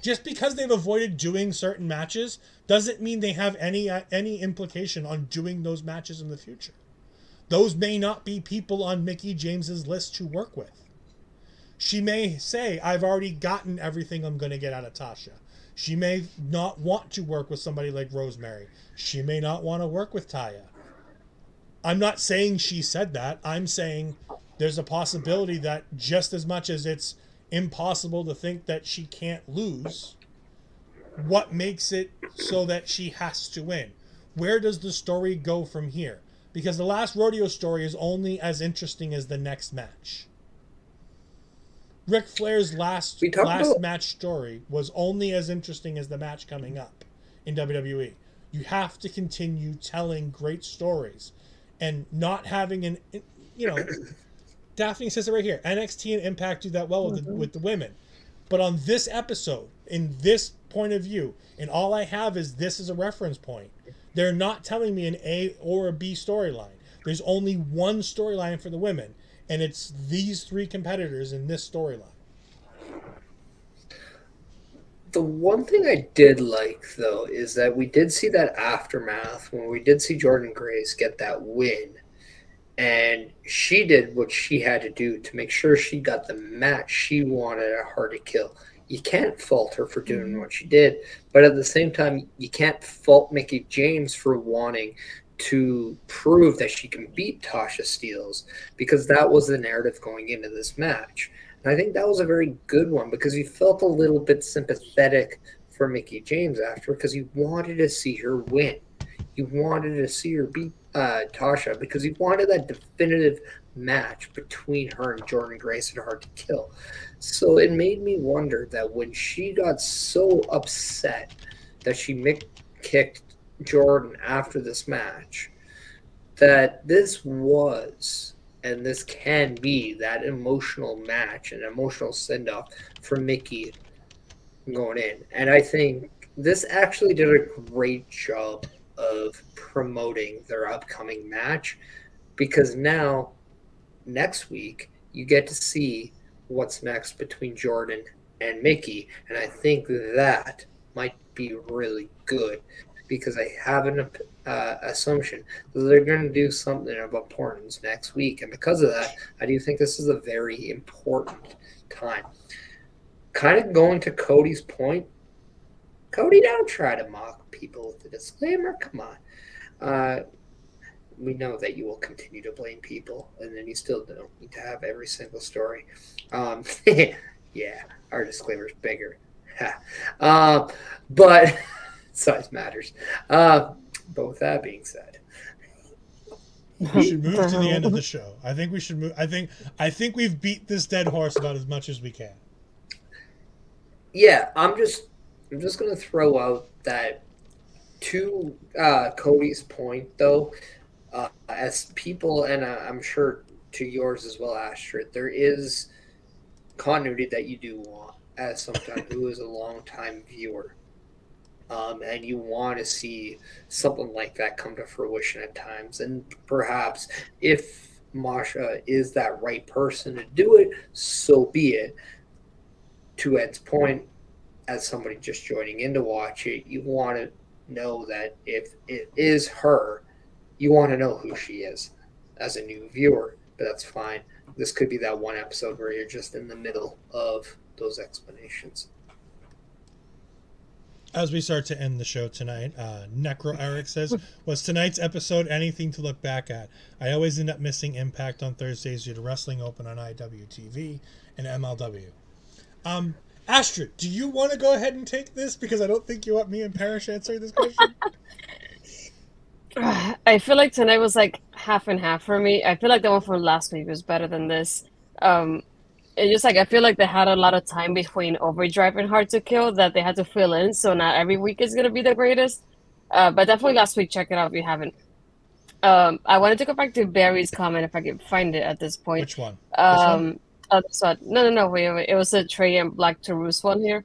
Just because they've avoided doing certain matches doesn't mean they have any implication on doing those matches in the future. Those may not be people on Mickie James's list to work with. She may say, I've already gotten everything I'm going to get out of Tasha. She may not want to work with somebody like Rosemary. She may not want to work with Taya. I'm not saying she said that. I'm saying there's a possibility that just as much as it's impossible to think that she can't lose, what makes it so that she has to win? Where does the story go from here? Because the last rodeo story is only as interesting as the next match. Ric Flair's last match story was only as interesting as the match coming up in WWE. You have to continue telling great stories and not having Daphne says it right here. NXT and Impact do that well with the women. But on this episode, in this point of view, and all I have is this as a reference point, they're not telling me an A or a B storyline. There's only one storyline for the women, and it's these three competitors in this storyline. The one thing I did like, though, is that we did see that aftermath when we did see Jordynne Grace get that win. And she did what she had to do to make sure she got the match she wanted at Hard to Kill. You can't fault her for doing what she did, but at the same time, you can't fault Mickie James for wanting to prove that she can beat Tasha Steelz, because that was the narrative going into this match. And I think that was a very good one, because you felt a little bit sympathetic for Mickie James after, because you wanted to see her win. You wanted to see her beat Tasha, because you wanted that definitive match between her and Jordynne Grace at Hard to Kill. So it made me wonder that when she got so upset that she kicked Jordynne after this match, that this was, and this can be, that emotional match, an emotional send-off for Mickie going in. And I think this actually did a great job of promoting their upcoming match, because now, next week, you get to see what's next between Jordynne and Mickie, and I think that might be really good, because I have an assumption that they're going to do something of importance next week, and because of that, I do think this is a very important time. Kind of going to Cody's point, Cody, don't try to mock people with the disclaimer. Come on. We know that you will continue to blame people, and then you still don't need to have every single story. Yeah, our disclaimer's bigger. But size matters. But with that being said, we should move to the end of the show. I think we should move. I think we've beat this dead horse about as much as we can. Yeah, I'm just going to throw out that, to Cody's point, though, as people, and I'm sure to yours as well, Astrid, there is continuity that you do want as someone who is a long-time viewer. And you want to see something like that come to fruition at times. And perhaps if Masha is that right person to do it, so be it. To Ed's point, as somebody just joining in to watch it, you want to know that if it is her, you want to know who she is as a new viewer, but that's fine. This could be that one episode where you're just in the middle of those explanations. As we start to end the show tonight, Necro Eric says, was tonight's episode anything to look back at? I always end up missing Impact on Thursdays due to Wrestling Open on IWTV and MLW. Astrid, do you want to go ahead and take this? Because I don't think you want me and Parrish answering this question. I feel like tonight was like half and half for me. I feel like the one from last week was better than this. It's just like I feel like they had a lot of time between Overdrive and Hard to Kill that they had to fill in, so not every week is going to be the greatest. But definitely last week, check it out if you haven't. I wanted to go back to Barry's comment if I can find it at this point. Which one? This one? No, wait. It was a Trey and Black Taurus one here.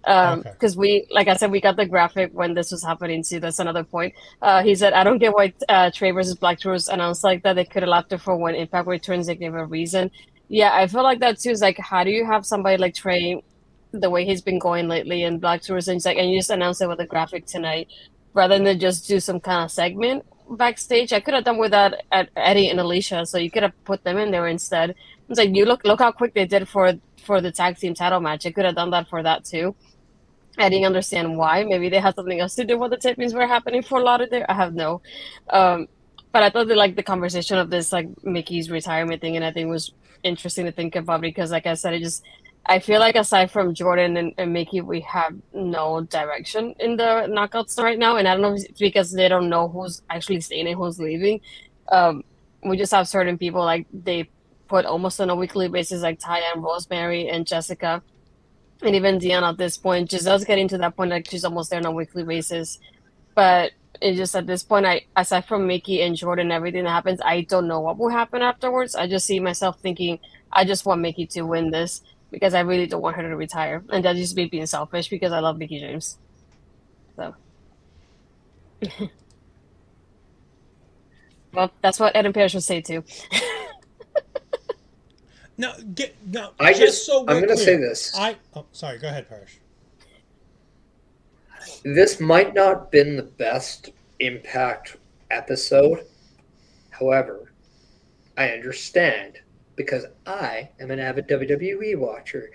Because we, like I said, we got the graphic when this was happening. See, that's another point. He said, I don't get why Trey versus Black Taurus announced like that. They could have left it for when Impact returns. They gave a reason. Yeah, I feel like that too. Is like, how do you have somebody like Trey, the way he's been going lately in Black Tours, and it's like, and you just announce it with a graphic tonight, rather than just do some kind of segment backstage. I could have done with that at Eddie and Alicia, so you could have put them in there instead. It's like, you look how quick they did for the tag team title match. I could have done that for that too. I didn't understand why. Maybe they had something else to do while the tapings were happening for a lot of there. I have no. Um, but I thought that like the conversation of this like Mickie's retirement thing, and I think was interesting to think about because, like I said, I feel like aside from Jordynne and Mickie, we have no direction in the knockouts right now, and I don't know if it's because they don't know who's actually staying and who's leaving. Um, we just have certain people like they put almost on a weekly basis, like Taya and Rosemary and Jessica and even Deonna at this point. Giselle's getting to that point, like she's almost there on a weekly basis. But it's just at this point, aside from Mickie and Jordynne, everything that happens, I don't know what will happen afterwards. I just see myself thinking, I just want Mickie to win this because I really don't want her to retire. And that's just me being selfish because I love Mickie James. So. Well, that's what Ed and Parrish would say too. No, I'm going to say this. Sorry, go ahead, Parrish. This might not have been the best Impact episode. However, I understand because I am an avid WWE watcher.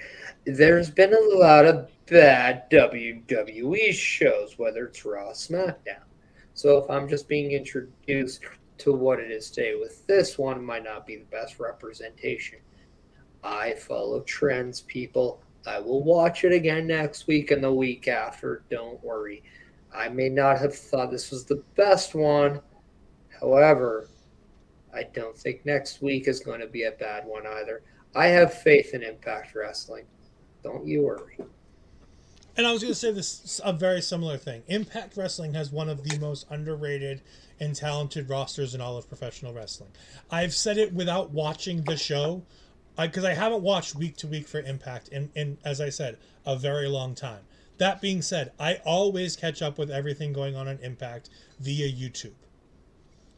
There's been a lot of bad WWE shows, whether it's Raw, SmackDown. So if I'm just being introduced to what it is today with this one, it might not be the best representation. I follow trends, people. I will watch it again next week and the week after. Don't worry. I may not have thought this was the best one. However, I don't think next week is going to be a bad one either. I have faith in Impact Wrestling. Don't you worry. And I was going to say this, a very similar thing. Impact Wrestling has one of the most underrated and talented rosters in all of professional wrestling. I've said it without watching the show, because I haven't watched week to week for Impact in, as I said, a very long time. That being said, I always catch up with everything going on Impact via YouTube.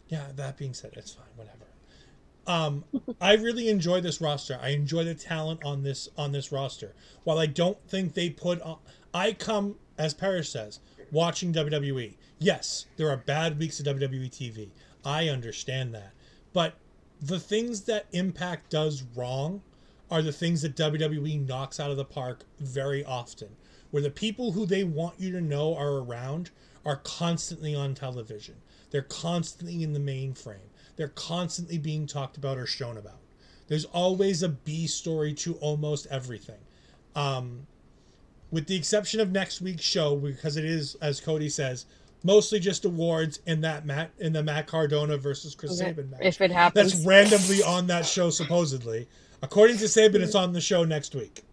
Yeah, that being said, it's fine, whatever. I really enjoy this roster. I enjoy the talent on this roster. While I don't think they put on... I come, as Parrish says, watching WWE. Yes, there are bad weeks of WWE TV. I understand that. But the things that Impact does wrong are the things that WWE knocks out of the park very often. Where the people who they want you to know are around are constantly on television. They're constantly in the mainframe. They're constantly being talked about or shown about. There's always a B story to almost everything. With the exception of next week's show, because it is, as Cody says, mostly just awards in the Matt Cardona versus Chris Sabin match. If it happens. That's randomly on that show, supposedly. According to Sabin, it's on the show next week.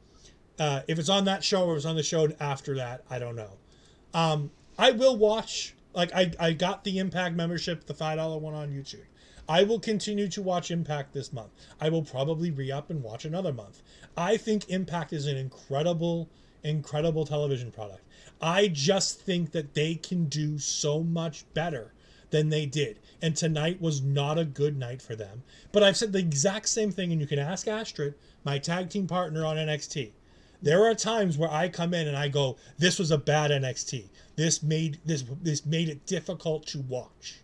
If it's on that show or it's on the show after that, I don't know. I will watch, like, I got the Impact membership, the $5 one on YouTube. I will continue to watch Impact this month. I will probably re-up and watch another month. I think Impact is an incredible television product. I just think that they can do so much better than they did. And tonight was not a good night for them. But I've said the exact same thing, and you can ask Astrid, my tag team partner on NXT. There are times where I come in and I go, this was a bad NXT. This made it difficult to watch.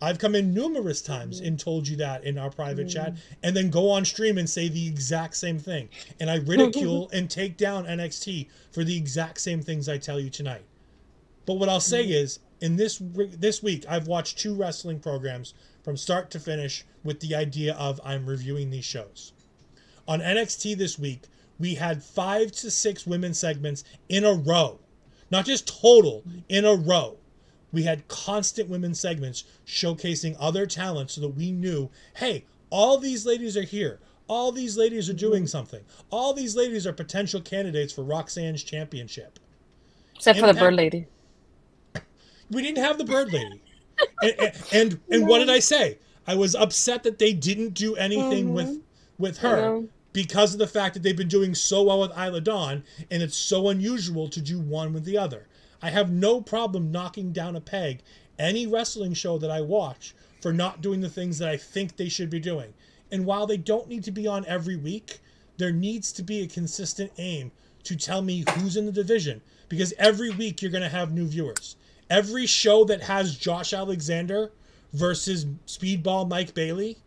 I've come in numerous times and told you that in our private chat, and then go on stream and say the exact same thing. And I ridicule and take down NXT for the exact same things I tell you tonight. But what I'll say is, in this week, I've watched 2 wrestling programs from start to finish with the idea of I'm reviewing these shows. On NXT this week, we had 5 to 6 women's segments in a row. Not just total, in a row. We had constant women's segments showcasing other talent so that we knew, hey, all these ladies are here. All these ladies are doing something. All these ladies are potential candidates for Roxanne's championship. Except for the Bird Lady. We didn't have the Bird Lady. And what did I say? I was upset that they didn't do anything with her because of the fact that they've been doing so well with Isla Dawn, and it's so unusual to do one with the other. I have no problem knocking down a peg any wrestling show that I watch for not doing the things that I think they should be doing. And while they don't need to be on every week, there needs to be a consistent aim to tell me who's in the division. Because every week you're going to have new viewers. Every show that has Josh Alexander versus Speedball Mike Bailey,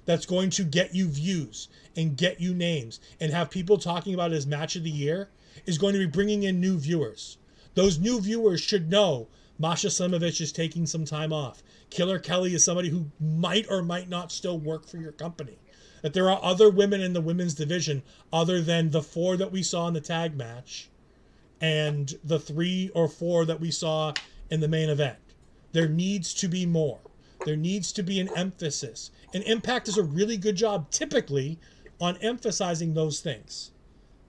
that's going to get you views and get you names and have people talking about it as match of the year, is going to be bringing in new viewers. Those new viewers should know Masha Slimovich is taking some time off. Killer Kelly is somebody who might or might not still work for your company. That there are other women in the women's division other than the 4 that we saw in the tag match and the 3 or 4 that we saw in the main event. There needs to be more. There needs to be an emphasis. And Impact does a really good job, typically, on emphasizing those things.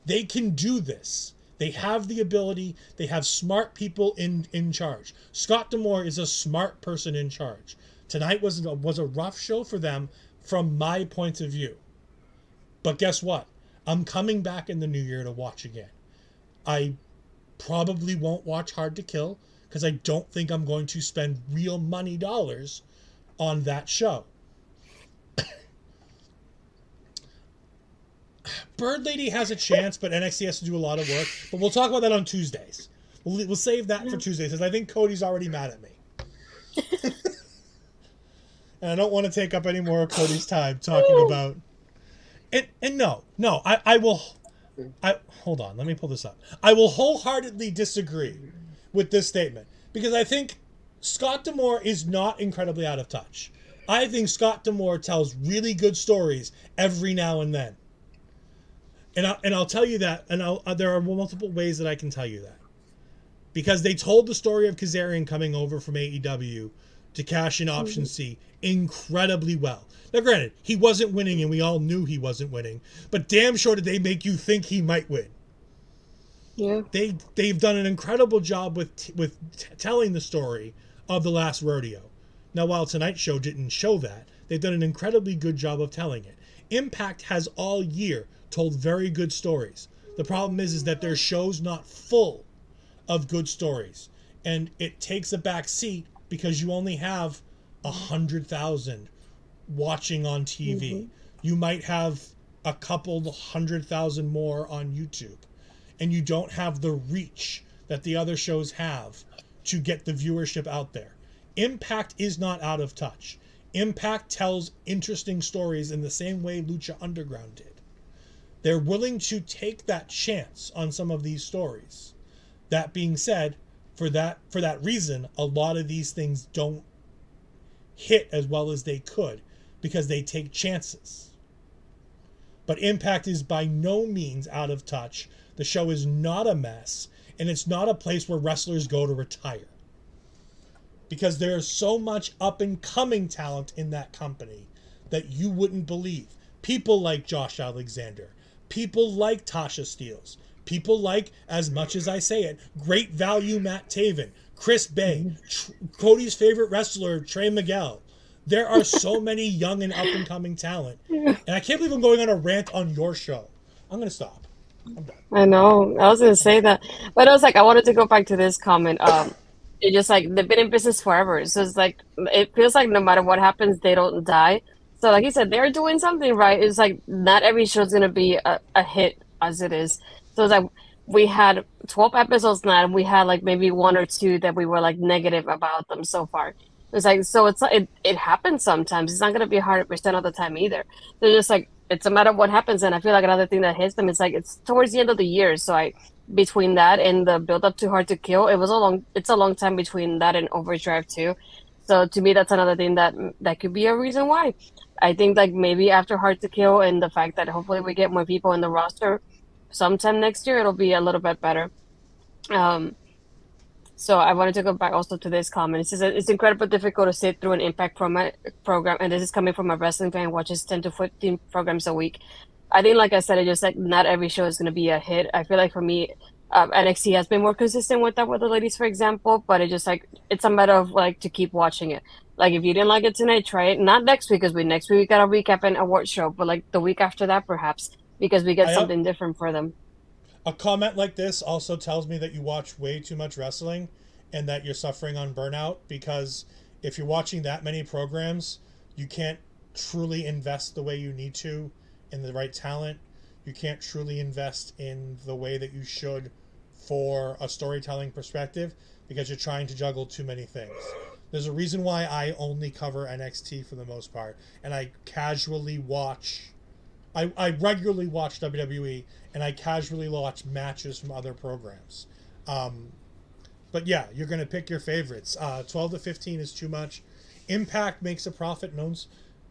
They can do this. They have the ability. They have smart people in charge. Scott D'Amore is a smart person in charge. Tonight was a rough show for them from my point of view. But guess what? I'm coming back in the new year to watch again. I probably won't watch Hard to Kill because I don't think I'm going to spend real money dollars on that show. Bird Lady has a chance, but NXT has to do a lot of work. But we'll talk about that on Tuesdays. We'll save that for Tuesdays because I think Cody's already mad at me. And I don't want to take up any more of Cody's time talking about... And no, I will... Hold on, let me pull this up. I will wholeheartedly disagree with this statement because I think Scott D'Amore is not incredibly out of touch. I think Scott D'Amore tells really good stories every now and then. And I'll tell you that, and there are multiple ways that I can tell you that. Because they told the story of Kazarian coming over from AEW to cash in Option C incredibly well. Now granted, he wasn't winning and we all knew he wasn't winning, but damn sure did they make you think he might win. Yeah. They've done an incredible job with telling the story of the last rodeo. Now while tonight's show didn't show that, they've done an incredibly good job of telling it. Impact has all year told very good stories. The problem is that their show's not full of good stories. And it takes a back seat because you only have 100,000 watching on TV. Mm-hmm. You might have a couple 100,000 more on YouTube. And you don't have the reach that the other shows have to get the viewership out there. Impact is not out of touch. Impact tells interesting stories in the same way Lucha Underground did. They're willing to take that chance on some of these stories. That being said, for that reason, a lot of these things don't hit as well as they could because they take chances. But Impact is by no means out of touch. The show is not a mess, and it's not a place where wrestlers go to retire. Because there's so much up-and-coming talent in that company that you wouldn't believe. People like Josh Alexander. People like Tasha Steelz. People like, as much as I say it, Great Value Matt Taven, Chris Bay, Cody's favorite wrestler, Trey Miguel. There are so many young and up-and-coming talent. And I can't believe I'm going on a rant on your show. I'm going to stop. I'm done. I know. I was going to say that. But I was like, I wanted to go back to this comment. It's just like they've been in business forever. So it's like, it feels like no matter what happens, they don't die. So like you said, they're doing something right. It's like not every show is going to be a hit as it is. So it's like we had 12 episodes now, and we had like maybe 1 or 2 that we were like negative about them so far. It's like, so it happens sometimes. It's not going to be 100% of the time either. They're just like, it's a matter of what happens. And I feel like another thing that hits them is like, it's towards the end of the year. So between that and the build up to Hard to Kill, it's a long time between that and Overdrive too. So to me, that's another thing that could be a reason why. I think like maybe after Hard to Kill and the fact that hopefully we get more people in the roster sometime next year, it'll be a little bit better. So I wanted to go back also to this comment. It says it's incredibly difficult to sit through an Impact program, and this is coming from a wrestling fan who watches 10 to 15 programs a week. I think, like I said, it's just like not every show is going to be a hit. I feel like for me, NXT has been more consistent with that with the ladies, for example, but it's just like, it's a matter of like to keep watching it. Like if you didn't like it tonight, try it. Not next week, because next week we got a recap and award show, but like the week after that perhaps, because we get something different for them. A comment like this also tells me that you watch way too much wrestling and that you're suffering on burnout, because if you're watching that many programs, you can't truly invest the way you need to in the right talent. You can't truly invest in the way that you should for a storytelling perspective because you're trying to juggle too many things. There's a reason why I only cover NXT for the most part, and I casually watch. I regularly watch WWE, and I casually watch matches from other programs. But yeah, you're going to pick your favorites. 12 to 15 is too much. Impact makes a profit.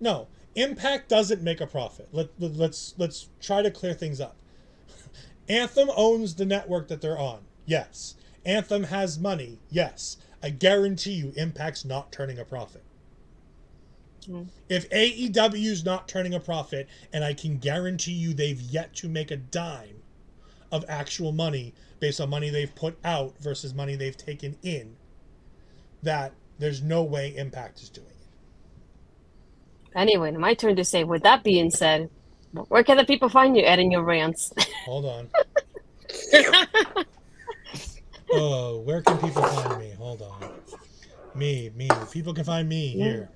No, Impact doesn't make a profit. Let's try to clear things up. Anthem owns the network that they're on. Yes. Anthem has money. Yes. I guarantee you Impact's not turning a profit. If AEW's not turning a profit, and I can guarantee you they've yet to make a dime of actual money based on money they've put out versus money they've taken in, that there's no way Impact is doing it. Anyway, my turn to say, with that being said, where can the people find you, Ed, in your rants? Hold on. Oh, where can people find me? Hold on. Me. People can find me here.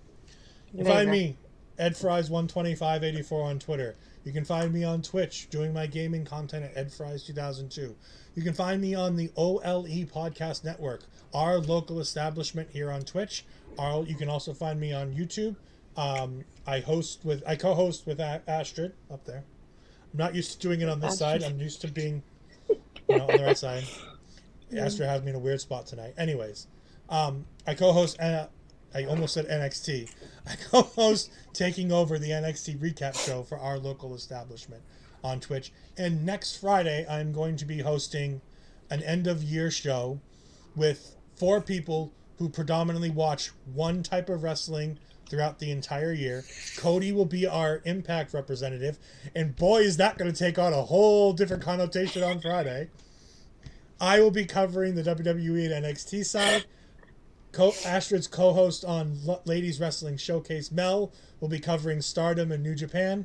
You can find me, EdFries12584 on Twitter. You can find me on Twitch doing my gaming content at EdFries2002. You can find me on the OLE Podcast Network, our local establishment here on Twitch. You can also find me on YouTube. I co-host with Astrid up there. I'm not used to doing it on this side. I'm used to being on the right side. Astrid has me in a weird spot tonight. Anyways, I co-host. I almost said NXT. I co-host Taking Over, the NXT recap show for our local establishment on Twitch. And next Friday, I'm going to be hosting an end-of-year show with 4 people who predominantly watch one type of wrestling throughout the entire year. Cody will be our Impact representative. And boy, is that going to take on a whole different connotation on Friday. I will be covering the WWE and NXT side. Astrid's co-host on Ladies Wrestling Showcase, Mel, will be covering Stardom and New Japan.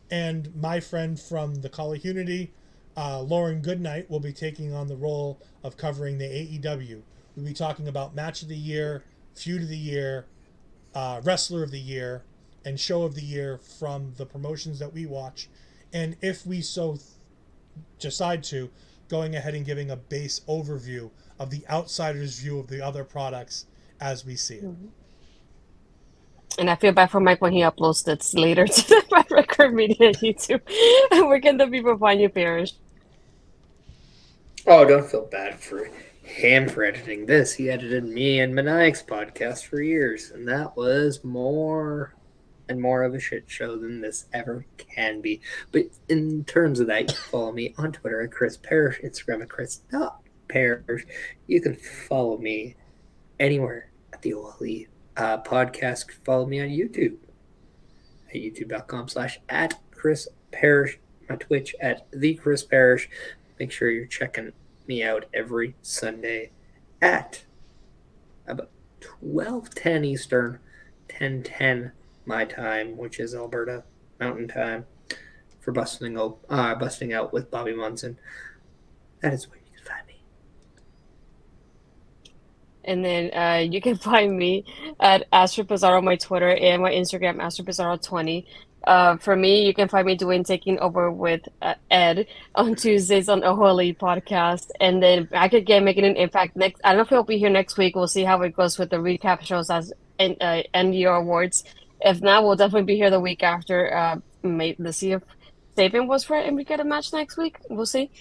And my friend from the Call of Unity, Lauren Goodnight, will be taking on the role of covering the AEW. We'll be talking about Match of the Year, Feud of the Year, Wrestler of the Year, and Show of the Year from the promotions that we watch. And if we so decide to, going ahead and giving a base overview of the outsider's view of the other products as we see it. And I feel bad for Mike when he uploads this later to the Record Media YouTube. Where can the people find you, Parrish? Oh, don't feel bad for him for editing this. He edited me and Maniac's podcast for years, and that was more and more of a shit show than this ever can be. But in terms of that, you can follow me on Twitter at Chris Parrish, Instagram at Chris.Parrish. You can follow me anywhere at the OLE podcast. Follow me on YouTube at youtube.com/@ChrisParrish. My Twitch at the Chris Parrish. Make sure you're checking me out every Sunday at about 12:10 Eastern, 10:10 my time, which is Alberta Mountain Time, for busting out with Bobby Munson. That is where you can find me. And then you can find me at Astrid Pizarro on my Twitter and my Instagram, Astrid Pizarro20. For me, you can find me doing Taking Over with Ed on Tuesdays on OLE podcast. And then back again, making an impact next. I don't know if he'll be here next week. We'll see how it goes with the recap shows as end year awards. If not, we'll definitely be here the week after. Let's see if Saban was right and we get a match next week. We'll see.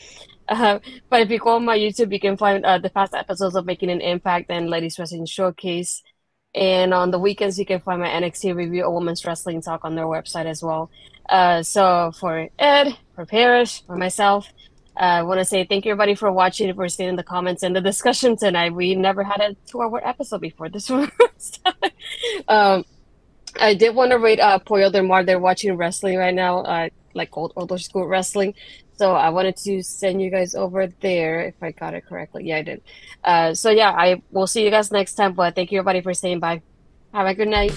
But if you go on my YouTube, you can find the past episodes of Making an Impact and Ladies Wrestling Showcase. And on the weekends, you can find my NXT review of Women's Wrestling Talk on their website as well. So for Ed, for Parrish, for myself, I want to say thank you, everybody, for watching, for staying in the comments and the discussion tonight. We never had a 2-hour episode before. This one. I did want to rate Pollo Del Mar. They're watching wrestling right now, like old school wrestling. So I wanted to send you guys over there if I got it correctly. Yeah, I did. So yeah, I will see you guys next time. But thank you, everybody, for staying by. Have a good night.